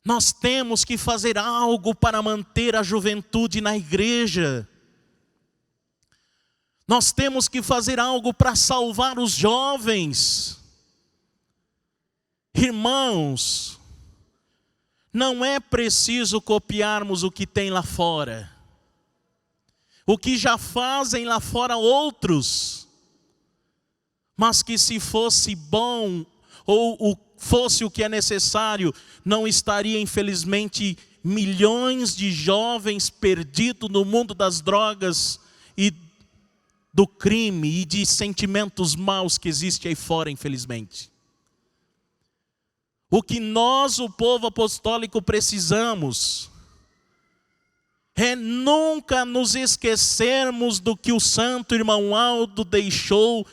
nós temos que fazer algo para manter a juventude na igreja. Nós temos que fazer algo para salvar os jovens. Irmãos, não é preciso copiarmos o que tem lá fora, o que já fazem lá fora outros, mas que se fosse bom, ou fosse o que é necessário, não estaria infelizmente milhões de jovens perdidos no mundo das drogas e do crime e de sentimentos maus que existe aí fora, infelizmente. O que nós, o povo apostólico, precisamos é nunca nos esquecermos do que o Santo Irmão Aldo deixou,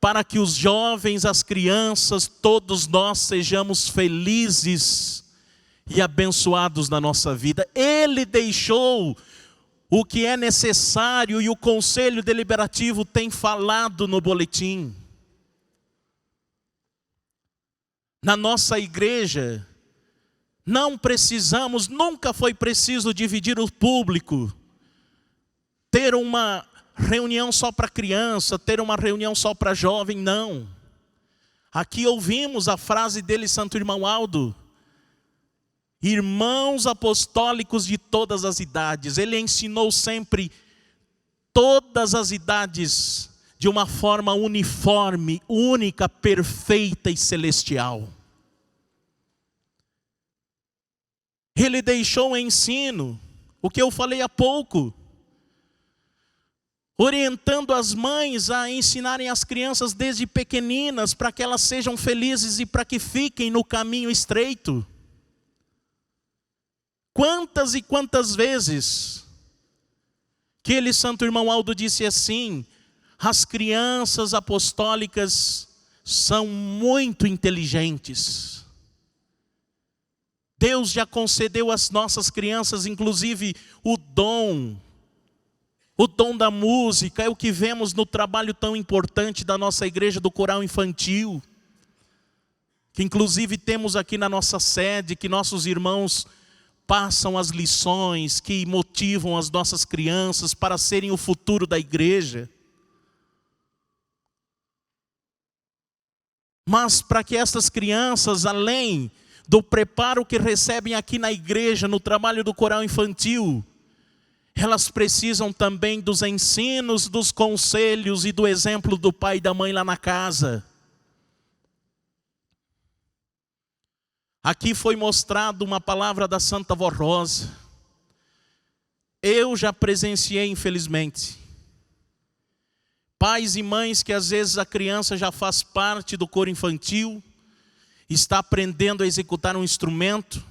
para que os jovens, as crianças, todos nós sejamos felizes e abençoados na nossa vida. Ele deixou o que é necessário e o Conselho Deliberativo tem falado no boletim. Na nossa igreja, não precisamos, nunca foi preciso dividir o público, ter uma reunião só para criança, ter uma reunião só para jovem, não. Aqui ouvimos a frase dele, Santo Irmão Aldo: irmãos apostólicos de todas as idades. Ele ensinou sempre todas as idades de uma forma uniforme, única, perfeita e celestial. Ele deixou o ensino, o que eu falei há pouco, orientando as mães a ensinarem as crianças desde pequeninas, para que elas sejam felizes e para que fiquem no caminho estreito. Quantas e quantas vezes que Santo Irmão Aldo disse assim: as crianças apostólicas são muito inteligentes. Deus já concedeu às nossas crianças, inclusive, o dom da música. É o que vemos no trabalho tão importante da nossa igreja, do coral infantil, que inclusive temos aqui na nossa sede, que nossos irmãos passam as lições, que motivam as nossas crianças para serem o futuro da igreja. Mas para que essas crianças, além do preparo que recebem aqui na igreja, no trabalho do coral infantil, elas precisam também dos ensinos, dos conselhos e do exemplo do pai e da mãe lá na casa. Aqui foi mostrado uma palavra da Santa Vó Rosa. Eu já presenciei, infelizmente, pais e mães que às vezes a criança já faz parte do coro infantil, está aprendendo a executar um instrumento,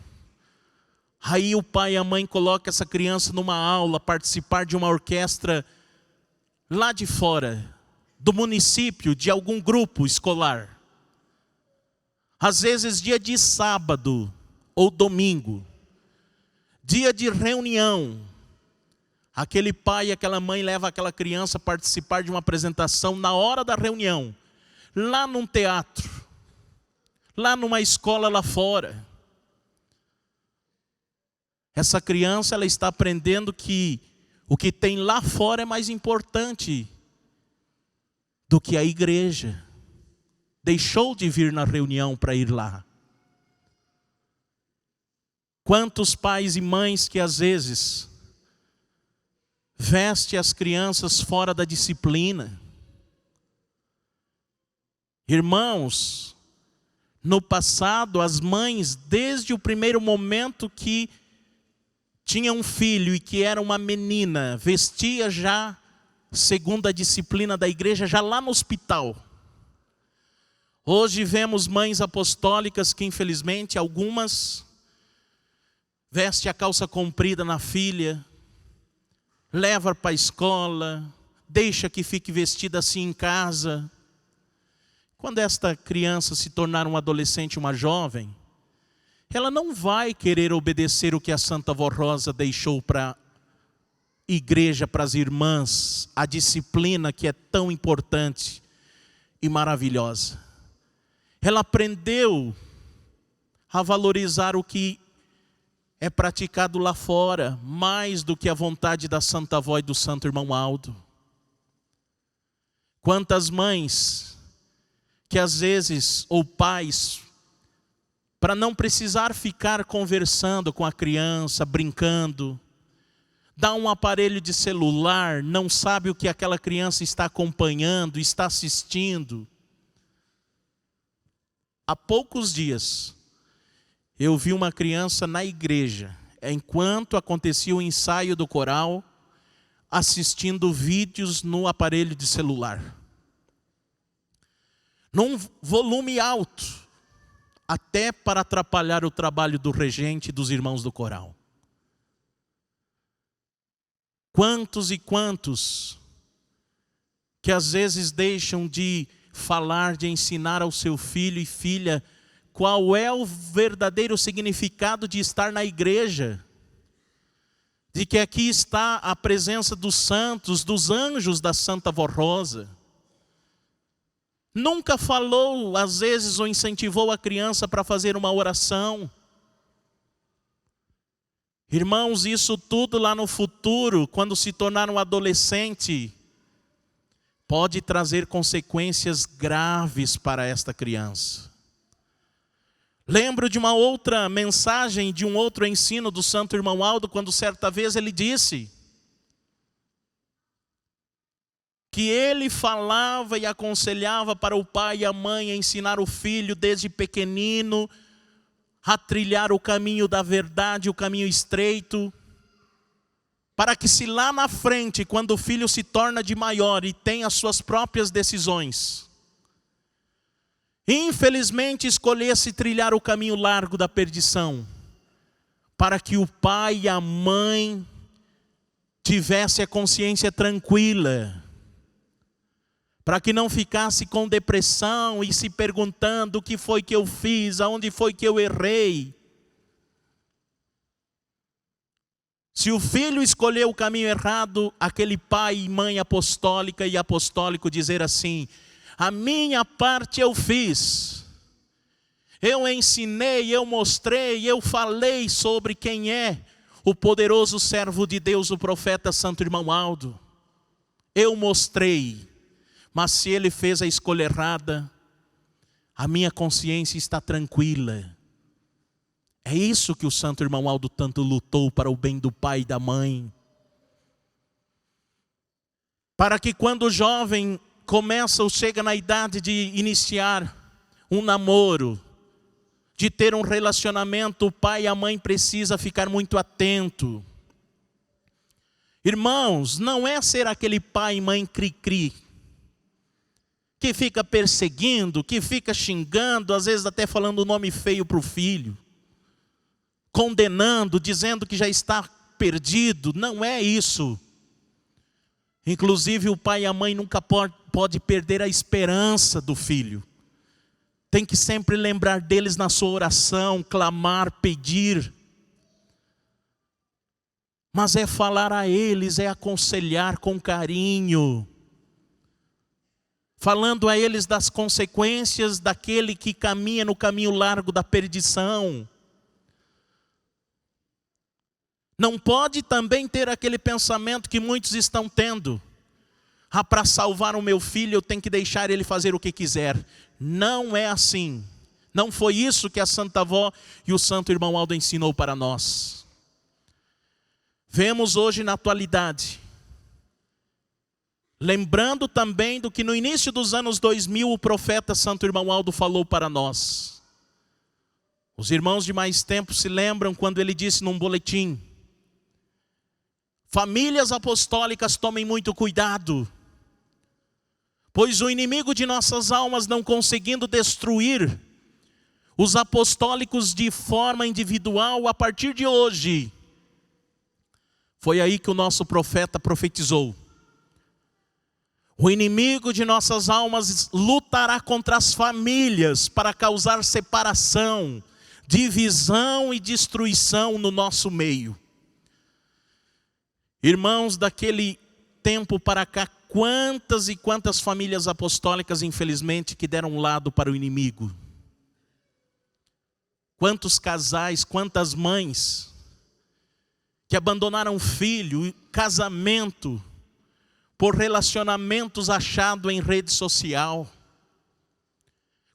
aí o pai e a mãe colocam essa criança numa aula, participar de uma orquestra lá de fora, do município, de algum grupo escolar. Às vezes dia de sábado ou domingo, dia de reunião, aquele pai e aquela mãe levam aquela criança a participar de uma apresentação na hora da reunião, lá num teatro, lá numa escola lá fora. Essa criança, ela está aprendendo que o que tem lá fora é mais importante do que a igreja. Deixou de vir na reunião para ir lá. Quantos pais e mães que às vezes vestem as crianças fora da disciplina. Irmãos, no passado as mães, desde o primeiro momento que tinha um filho e que era uma menina, vestia já segundo a disciplina da igreja, já lá no hospital. Hoje vemos mães apostólicas que infelizmente algumas vestem a calça comprida na filha, leva para a escola, deixa que fique vestida assim em casa. Quando esta criança se tornar um adolescente, uma jovem, ela não vai querer obedecer o que a Santa Vó Rosa deixou para a igreja, para as irmãs, a disciplina que é tão importante e maravilhosa. Ela aprendeu a valorizar o que é praticado lá fora, mais do que a vontade da Santa Vó e do Santo Irmão Aldo. Quantas mães que às vezes, ou pais, para não precisar ficar conversando com a criança, brincando, dá um aparelho de celular, não sabe o que aquela criança está acompanhando, está assistindo. Há poucos dias, eu vi uma criança na igreja, enquanto acontecia o ensaio do coral, assistindo vídeos no aparelho de celular. Num volume alto, até para atrapalhar o trabalho do regente e dos irmãos do coral. Quantos e quantos que às vezes deixam de falar, de ensinar ao seu filho e filha qual é o verdadeiro significado de estar na igreja, de que aqui está a presença dos santos, dos anjos da Santa Vó Rosa. Nunca falou, às vezes, ou incentivou a criança para fazer uma oração. Irmãos, isso tudo lá no futuro, quando se tornar um adolescente, pode trazer consequências graves para esta criança. Lembro de uma outra mensagem, de um outro ensino do Santo Irmão Aldo, quando certa vez ele disse que ele falava e aconselhava para o pai e a mãe a ensinar o filho desde pequenino a trilhar o caminho da verdade, o caminho estreito, para que se lá na frente, quando o filho se torna de maior e tem as suas próprias decisões, infelizmente escolhesse trilhar o caminho largo da perdição, para que o pai e a mãe tivessem a consciência tranquila, para que não ficasse com depressão e se perguntando o que foi que eu fiz, aonde foi que eu errei. Se o filho escolheu o caminho errado, aquele pai e mãe apostólica e apostólico dizer assim: a minha parte eu fiz. Eu ensinei, eu mostrei, eu falei sobre quem é o poderoso servo de Deus, o profeta Santo Irmão Aldo. Eu mostrei, mas se ele fez a escolha errada, a minha consciência está tranquila. É isso que o Santo Irmão Aldo tanto lutou para o bem do pai e da mãe. Para que quando o jovem começa ou chega na idade de iniciar um namoro, de ter um relacionamento, o pai e a mãe precisam ficar muito atento. Irmãos, não é ser aquele pai e mãe cri-cri, que fica perseguindo, que fica xingando, às vezes até falando um nome feio para o filho, condenando, dizendo que já está perdido. Não é isso. Inclusive o pai e a mãe nunca pode perder a esperança do filho. Tem que sempre lembrar deles na sua oração, clamar, pedir. Mas é falar a eles, é aconselhar com carinho. Falando a eles das consequências daquele que caminha no caminho largo da perdição. Não pode também ter aquele pensamento que muitos estão tendo. Para salvar o meu filho eu tenho que deixar ele fazer o que quiser. Não é assim. Não foi isso que a Santa Avó e o Santo Irmão Aldo ensinou para nós. Vemos hoje na atualidade, lembrando também do que no início dos anos 2000 o profeta Santo Irmão Aldo falou para nós. Os irmãos de mais tempo se lembram quando ele disse num boletim: famílias apostólicas, tomem muito cuidado, pois o inimigo de nossas almas, não conseguindo destruir os apostólicos de forma individual, a partir de hoje, foi aí que o nosso profeta profetizou: o inimigo de nossas almas lutará contra as famílias para causar separação, divisão e destruição no nosso meio. Irmãos, daquele tempo para cá, quantas e quantas famílias apostólicas, infelizmente, que deram lado para o inimigo. Quantos casais, quantas mães que abandonaram filho, casamento, por relacionamentos achados em rede social.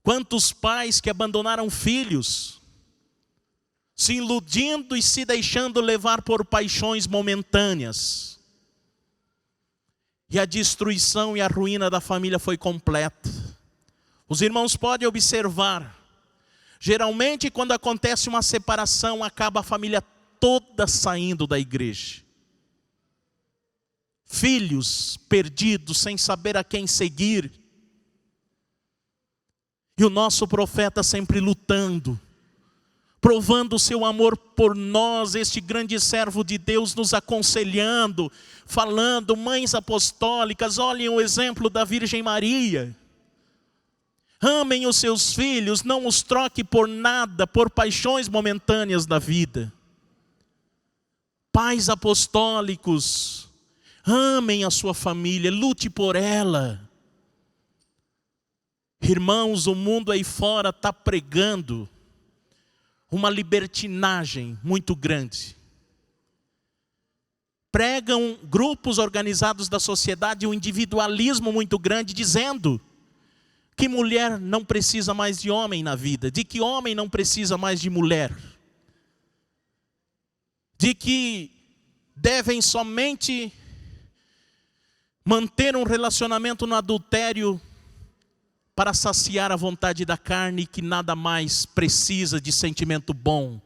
Quantos pais que abandonaram filhos, se iludindo e se deixando levar por paixões momentâneas. E a destruição e a ruína da família foi completa. Os irmãos podem observar, geralmente quando acontece uma separação, acaba a família toda saindo da igreja. Filhos perdidos, sem saber a quem seguir. E o nosso profeta sempre lutando, provando o seu amor por nós, este grande servo de Deus, nos aconselhando, falando: mães apostólicas, olhem o exemplo da Virgem Maria. Amem os seus filhos, não os troque por nada, por paixões momentâneas da vida. Pais apostólicos, amem a sua família, lute por ela. Irmãos, o mundo aí fora está pregando uma libertinagem muito grande. Pregam grupos organizados da sociedade um individualismo muito grande, dizendo que mulher não precisa mais de homem na vida, de que homem não precisa mais de mulher, de que devem somente manter um relacionamento no adultério para saciar a vontade da carne, que nada mais precisa de sentimento bom.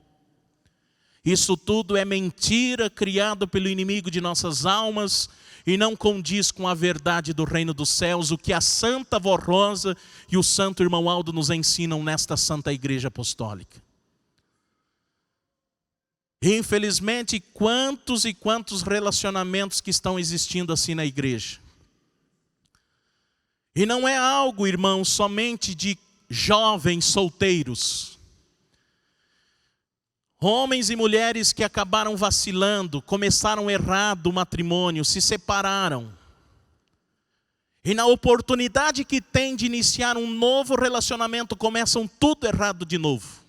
Isso tudo é mentira criada pelo inimigo de nossas almas e não condiz com a verdade do reino dos céus, o que a Santa Avó Rosa e o Santo Irmão Aldo nos ensinam nesta Santa Igreja Apostólica. Infelizmente, quantos e quantos relacionamentos que estão existindo assim na igreja. E não é algo, irmão, somente de jovens solteiros. Homens e mulheres que acabaram vacilando, começaram errado o matrimônio, se separaram. E na oportunidade que tem de iniciar um novo relacionamento, começam tudo errado de novo.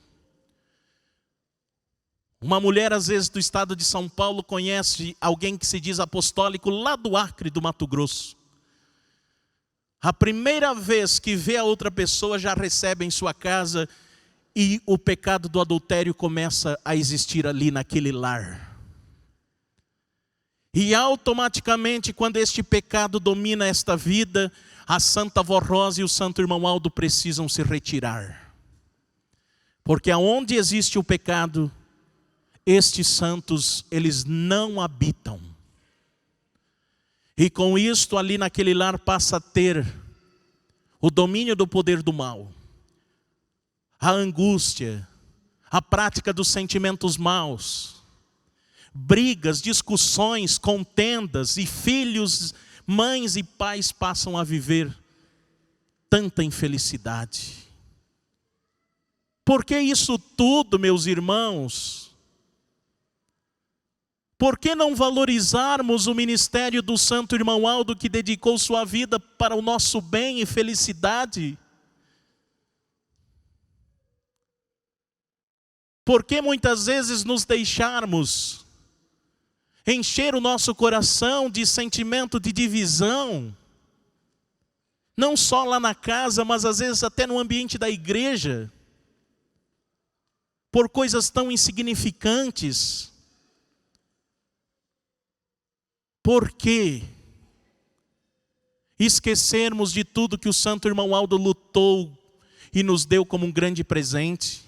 Uma mulher, às vezes, do estado de São Paulo, conhece alguém que se diz apostólico lá do Acre, do Mato Grosso. A primeira vez que vê a outra pessoa, já recebe em sua casa e o pecado do adultério começa a existir ali naquele lar. E automaticamente, quando este pecado domina esta vida, a Santa Vó Rosa e o Santo Irmão Aldo precisam se retirar. Porque aonde existe o pecado, estes santos, eles não habitam. E com isto, ali naquele lar passa a ter o domínio do poder do mal, a angústia, a prática dos sentimentos maus, brigas, discussões, contendas, e filhos, mães e pais passam a viver tanta infelicidade. Por que isso tudo, meus irmãos? Por que não valorizarmos o ministério do Santo Irmão Aldo, que dedicou sua vida para o nosso bem e felicidade? Por que muitas vezes nos deixarmos encher o nosso coração de sentimento de divisão? Não só lá na casa, mas às vezes até no ambiente da igreja. Por coisas tão insignificantes. Por que esquecermos de tudo que o Santo Irmão Aldo lutou e nos deu como um grande presente?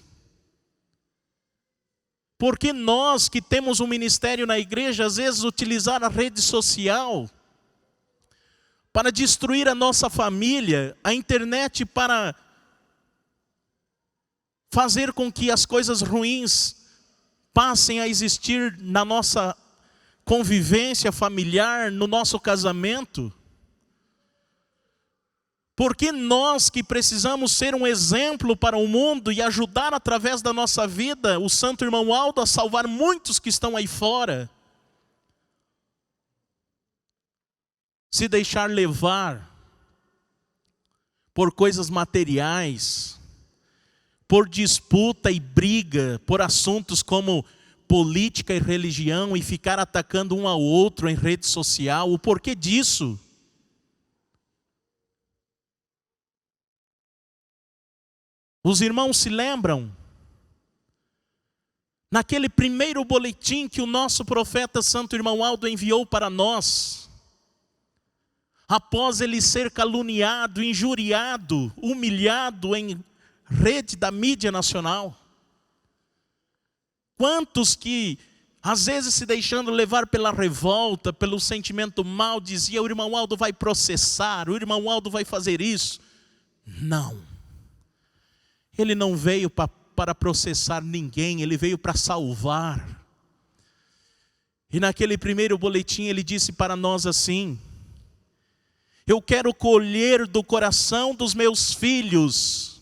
Por que nós que temos um ministério na igreja, às vezes utilizar a rede social para destruir a nossa família, a internet para fazer com que as coisas ruins passem a existir na nossa convivência familiar, no nosso casamento? Porque nós que precisamos ser um exemplo para o mundo e ajudar através da nossa vida o Santo Irmão Aldo a salvar muitos que estão aí fora, se deixar levar por coisas materiais, por disputa e briga, por assuntos como política e religião, e ficar atacando um ao outro em rede social? O porquê disso? Os irmãos se lembram? Naquele primeiro boletim que o nosso profeta Santo Irmão Aldo enviou para nós, após ele ser caluniado, injuriado, humilhado em rede da mídia nacional. Quantos que, às vezes se deixando levar pela revolta, pelo sentimento mal, dizia: o irmão Aldo vai processar, o irmão Aldo vai fazer isso. Não. Ele não veio para processar ninguém, ele veio para salvar. E naquele primeiro boletim ele disse para nós assim: eu quero colher do coração dos meus filhos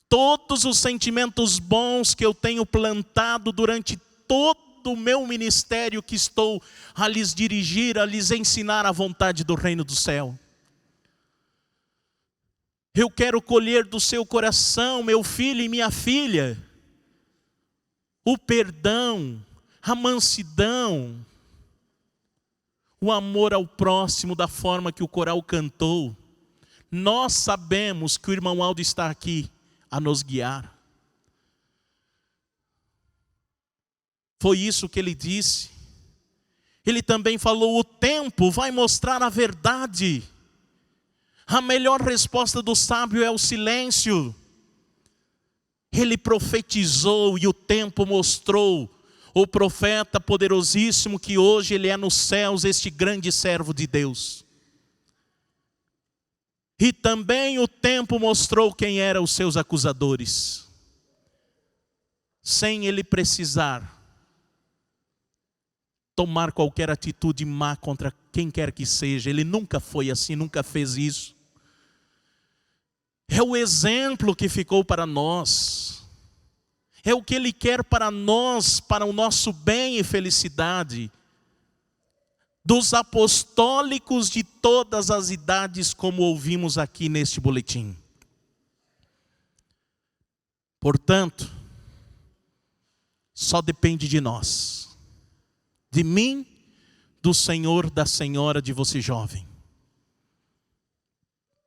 todos os sentimentos bons que eu tenho plantado durante todo o meu ministério que estou a lhes dirigir, a lhes ensinar a vontade do reino do céu. Eu quero colher do seu coração, meu filho e minha filha, o perdão, a mansidão, o amor ao próximo da forma que o coral cantou. Nós sabemos que o irmão Aldo está aqui a nos guiar. Foi isso que ele disse. Ele também falou: o tempo vai mostrar a verdade. A melhor resposta do sábio é o silêncio. Ele profetizou e o tempo mostrou o profeta poderosíssimo que hoje ele é nos céus, este grande servo de Deus. E também o tempo mostrou quem eram os seus acusadores. Sem ele precisar tomar qualquer atitude má contra quem quer que seja. Ele nunca foi assim, nunca fez isso. É o exemplo que ficou para nós. É o que Ele quer para nós, para o nosso bem e felicidade. Dos apostólicos de todas as idades, como ouvimos aqui neste boletim. Portanto, só depende de nós. De mim, do Senhor, da Senhora, de você jovem.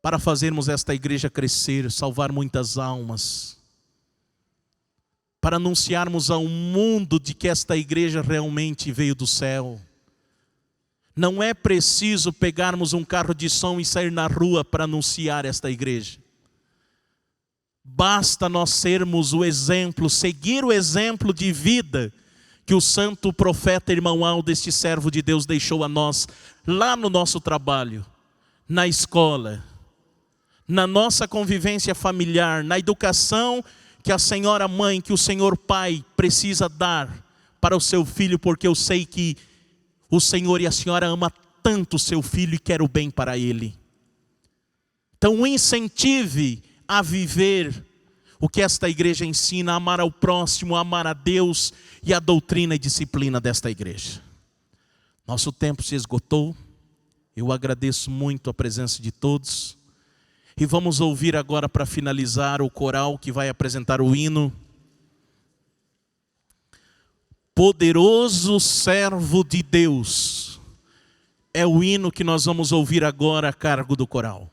Para fazermos esta igreja crescer, salvar muitas almas. Para anunciarmos ao mundo de que esta igreja realmente veio do céu. Não é preciso pegarmos um carro de som e sair na rua para anunciar esta igreja. Basta nós sermos o exemplo, seguir o exemplo de vida que o santo profeta irmão Aldo, este servo de Deus, deixou a nós, lá no nosso trabalho, na escola, na nossa convivência familiar, na educação que a senhora mãe, que o senhor pai precisa dar para o seu filho, porque eu sei que o Senhor e a senhora ama tanto o seu filho e quer o bem para ele. Então incentive a viver o que esta igreja ensina, a amar ao próximo, a amar a Deus e a doutrina e disciplina desta igreja. Nosso tempo se esgotou. Eu agradeço muito a presença de todos. E vamos ouvir agora, para finalizar, o coral que vai apresentar o hino. Poderoso servo de Deus. É o hino que nós vamos ouvir agora a cargo do coral.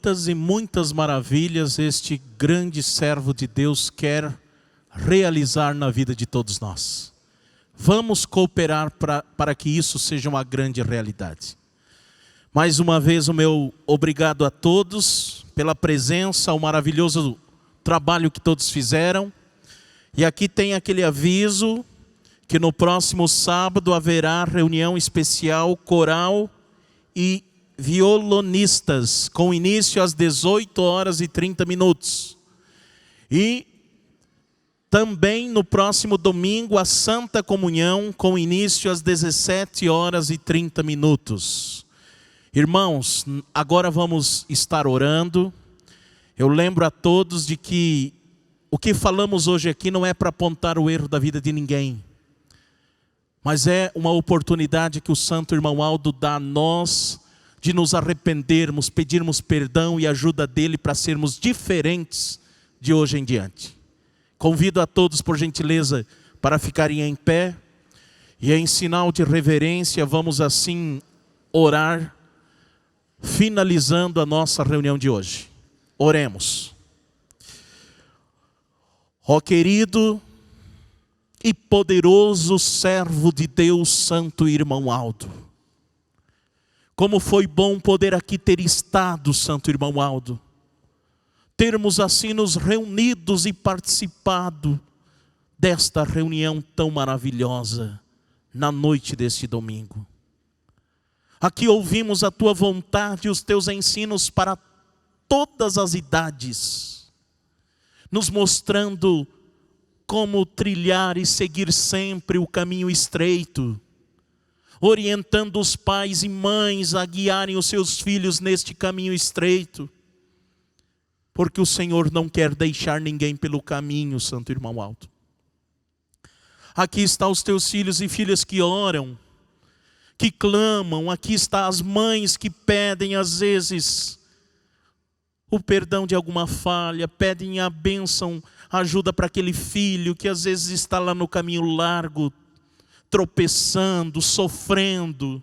quantas e muitas maravilhas este grande servo de Deus quer realizar na vida de todos nós. Vamos cooperar para que isso seja uma grande realidade. Mais uma vez, o meu obrigado a todos pela presença, o maravilhoso trabalho que todos fizeram. E aqui tem aquele aviso que no próximo sábado haverá reunião especial, coral e violonistas, com início às 18h30. E também no próximo domingo a Santa Comunhão, com início às 17h30. Irmãos, agora vamos estar orando. Eu lembro a todos de que o que falamos hoje aqui não é para apontar o erro da vida de ninguém, mas é uma oportunidade que o Santo Irmão Aldo dá a nós de nos arrependermos, pedirmos perdão e ajuda dele para sermos diferentes de hoje em diante. Convido a todos, por gentileza, para ficarem em pé e em sinal de reverência vamos assim orar, finalizando a nossa reunião de hoje. Oremos. Ó querido e poderoso servo de Deus, Santo Irmão Aldo, como foi bom poder aqui ter estado, Santo Irmão Aldo, termos assim nos reunidos e participado desta reunião tão maravilhosa na noite deste domingo. Aqui ouvimos a tua vontade e os teus ensinos para todas as idades, nos mostrando como trilhar e seguir sempre o caminho estreito, orientando os pais e mães a guiarem os seus filhos neste caminho estreito, porque o Senhor não quer deixar ninguém pelo caminho, Santo Irmão Aldo. Aqui estão os teus filhos e filhas que oram, que clamam, aqui estão as mães que pedem às vezes o perdão de alguma falha, pedem a bênção, ajuda para aquele filho que às vezes está lá no caminho largo, tropeçando, sofrendo,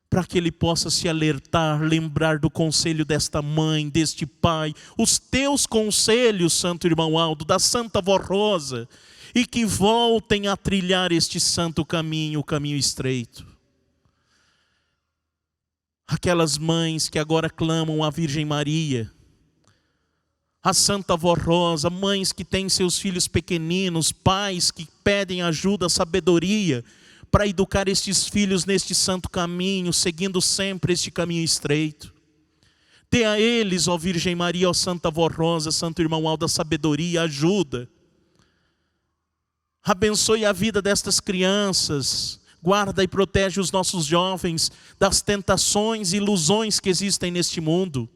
para que ele possa se alertar, lembrar do conselho desta mãe, deste pai, os teus conselhos, Santo Irmão Aldo, da Santa Vó Rosa, e que voltem a trilhar este santo caminho, o caminho estreito. Aquelas mães que agora clamam a Virgem Maria, a Santa Vó Rosa, mães que têm seus filhos pequeninos, pais que pedem ajuda, sabedoria, para educar estes filhos neste santo caminho, seguindo sempre este caminho estreito. Dê a eles, ó Virgem Maria, ó Santa Vó Rosa, Santo Irmão Aldo, a sabedoria, ajuda. Abençoe a vida destas crianças, guarda e protege os nossos jovens das tentações e ilusões que existem neste mundo.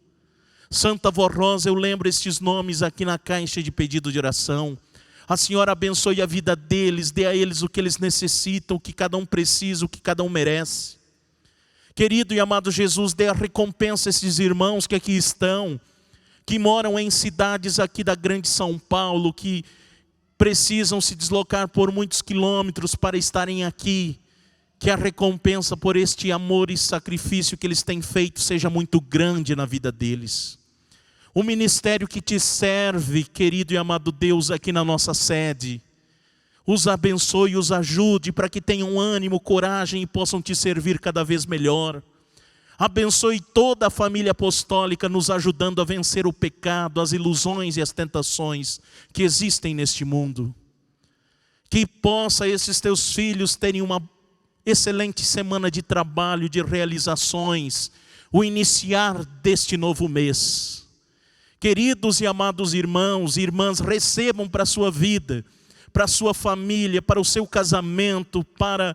Santa Vó Rosa, eu lembro estes nomes aqui na caixa de pedido de oração. A Senhora abençoe a vida deles, dê a eles o que eles necessitam, o que cada um precisa, o que cada um merece. Querido e amado Jesus, dê a recompensa a esses irmãos que aqui estão, que moram em cidades aqui da grande São Paulo, que precisam se deslocar por muitos quilômetros para estarem aqui. Que a recompensa por este amor e sacrifício que eles têm feito seja muito grande na vida deles. O ministério que te serve, querido e amado Deus, aqui na nossa sede, os abençoe, os ajude para que tenham ânimo, coragem e possam te servir cada vez melhor. Abençoe toda a família apostólica, nos ajudando a vencer o pecado, as ilusões e as tentações que existem neste mundo. Que possa esses teus filhos terem uma excelente semana de trabalho, de realizações, o iniciar deste novo mês. Queridos e amados irmãos e irmãs, recebam para a sua vida, para a sua família, para o seu casamento, para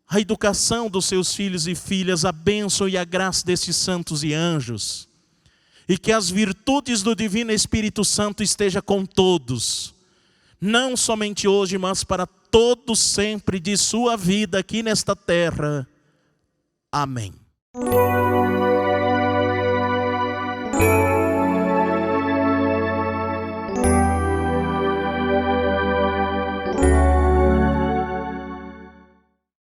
a educação dos seus filhos e filhas, a bênção e a graça desses santos e anjos. E que as virtudes do Divino Espírito Santo esteja com todos, não somente hoje, mas para todos sempre de sua vida aqui nesta terra. Amém.